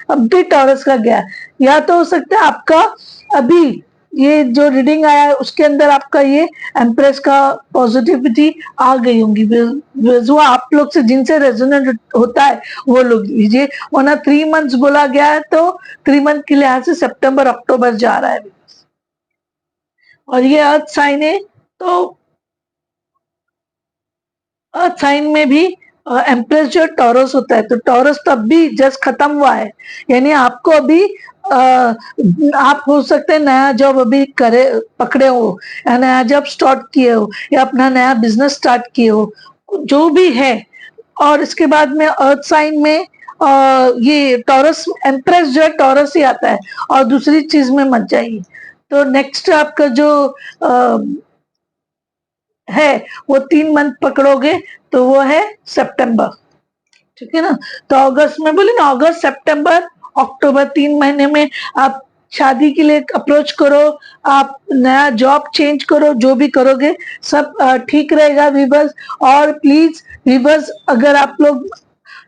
अब भी टॉरस का गया। या तो हो सकता है आपका अभी ये जो रीडिंग आया है उसके अंदर आपका ये एम्प्रेस का पॉजिटिविटी आ गई होंगी, जो आप लोग से जिनसे रेजोनेट होता है वो लोग लीजिए, वरना 3 मंथ्स बोला गया है तो 3 मंथ के लिहाज से सितंबर अक्टूबर जा रहा है। और ये अर्थ साइन है, तो अर्थ साइन में भी एम्प्रेस जो टॉरस होता है, तो टॉरस तब भी जस्ट खत्म हुआ है, यानी आपको अभी आप हो सकते हैं नया जॉब अभी पकड़े हो, या नया जॉब स्टार्ट किए हो, या अपना नया बिजनेस स्टार्ट किए हो, जो भी है। और इसके बाद में अर्थ साइन में ये टॉरस, एम्प्रेस जो है टॉरस ही आता है, और दूसरी चीज में मत जाइए। तो नेक्स्ट आपका जो है वो 3 मंथ पकड़ोगे तो वो है सितंबर, ठीक है ना। तो अगस्त में बोले ना, अगस्त, सितंबर, अक्टूबर 3 महीने में आप शादी के लिए अप्रोच करो, आप नया जॉब चेंज करो, जो भी करोगे सब ठीक रहेगा वीवर्स। और प्लीज वीवर्स, अगर आप लोग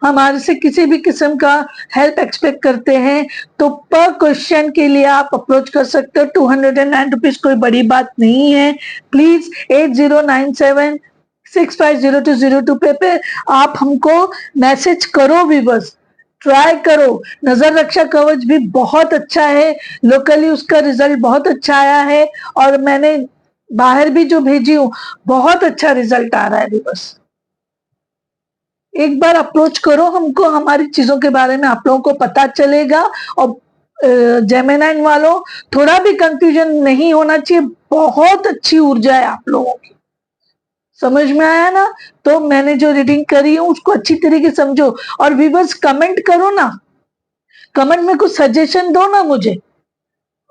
हमारे से किसी भी किस्म का हेल्प एक्सपेक्ट करते हैं तो पर क्वेश्चन के लिए आप अप्रोच कर सकते हो, 209 रुपीज कोई बड़ी बात नहीं है। प्लीज 8097650202 पे आप हमको मैसेज करो वीवर्स, ट्राई करो। नजर रक्षा कवच भी बहुत अच्छा है, लोकली उसका रिजल्ट बहुत अच्छा आया है, और मैंने बाहर भी जो भेजी हूँ बहुत अच्छा रिजल्ट आ रहा है वीवर्स। एक बार अप्रोच करो हमको, हमारी चीजों के बारे में आप लोगों को पता चलेगा। और जेमिनाइन वालों, थोड़ा भी कंफ्यूजन नहीं होना चाहिए, बहुत अच्छी ऊर्जा है आप लोगों की, समझ में आया ना। तो मैंने जो रीडिंग करी है उसको अच्छी तरीके समझो, और व्यूअर्स कमेंट करो ना, कमेंट में कुछ सजेशन दो ना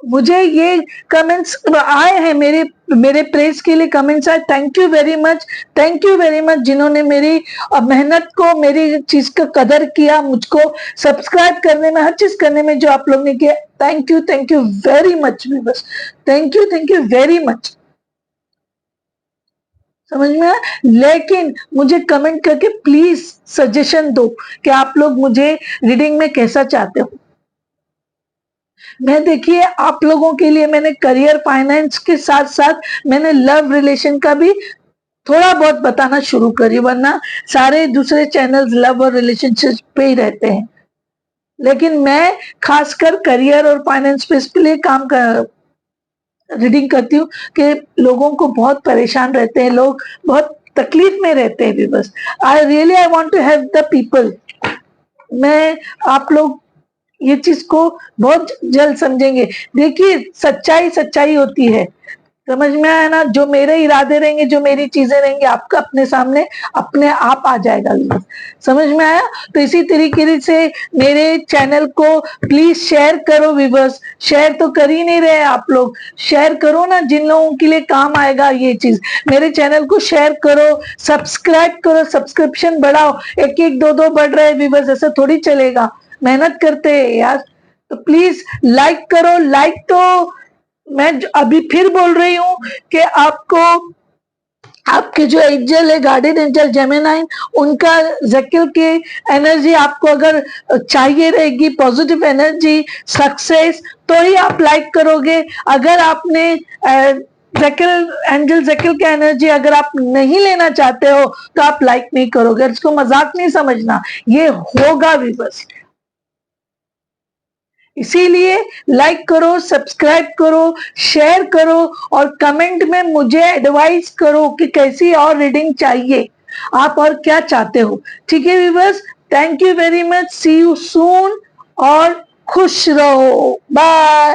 मुझे ये कमेंट्स आए हैं, मेरे प्रेस के लिए कमेंट्स आए, thank you very much, thank you very much जिन्होंने मेरी मेहनत को, मेरी चीज का कदर किया, मुझको सब्सक्राइब करने में, हर चीज करने में जो आप लोग ने किया, थैंक यू वेरी मच, बस थैंक यू वेरी मच, समझ में आया। लेकिन मुझे कमेंट करके प्लीज सजेशन दो कि आप लोग मुझे रीडिंग में कैसा चाहते हो। मैं देखिए आप लोगों के लिए मैंने करियर, फाइनेंस के साथ साथ मैंने लव रिलेशन का भी थोड़ा बहुत बताना शुरू करिए, वरना सारे दूसरे चैनल्स लव और रिलेशनशिप पे ही रहते हैं। लेकिन मैं खासकर करियर और फाइनेंस पे इसके लिए काम कर रीडिंग करती हूँ कि लोगों को बहुत परेशान रहते हैं, लोग बहुत तकलीफ में रहते हैं। बस I want to help the people. मैं आप लोग ये चीज को बहुत जल्द समझेंगे। देखिए, सच्चाई सच्चाई होती है, समझ में आया ना? जो मेरे इरादे रहेंगे, जो मेरी चीजें रहेंगी, आपका अपने सामने अपने आप आ जाएगा। समझ में आया? तो इसी तरीके से मेरे चैनल को प्लीज शेयर करो व्यूअर्स। शेयर तो कर ही नहीं रहे आप लोग, शेयर करो ना, जिन लोगों के लिए काम आएगा ये चीज। मेरे चैनल को शेयर करो, सब्सक्राइब करो, सब्सक्रिप्शन बढ़ाओ। एक एक दो दो बढ़ रहे हैं व्यूअर्स, ऐसा थोड़ी चलेगा, मेहनत करते हैं यार। तो प्लीज लाइक करो। लाइक तो मैं अभी फिर बोल रही हूँ कि आपको आपके जो एंजल है, गार्डियन एंजल जेमिनाई, उनका जेकिल की एनर्जी आपको अगर चाहिए रहेगी, पॉजिटिव एनर्जी, सक्सेस, तो ही आप लाइक करोगे। अगर आपने जेकिल एंजल जेकिल की एनर्जी अगर आप नहीं लेना चाहते हो तो आप लाइक नहीं करोगे। इसको मजाक नहीं समझना, ये होगा भी बस। इसीलिए लाइक करो, सब्सक्राइब करो, शेयर करो और कमेंट में मुझे एडवाइस करो कि कैसी और रीडिंग चाहिए, आप और क्या चाहते हो। ठीक है viewers, thank you very much, see you soon और खुश रहो, बाय।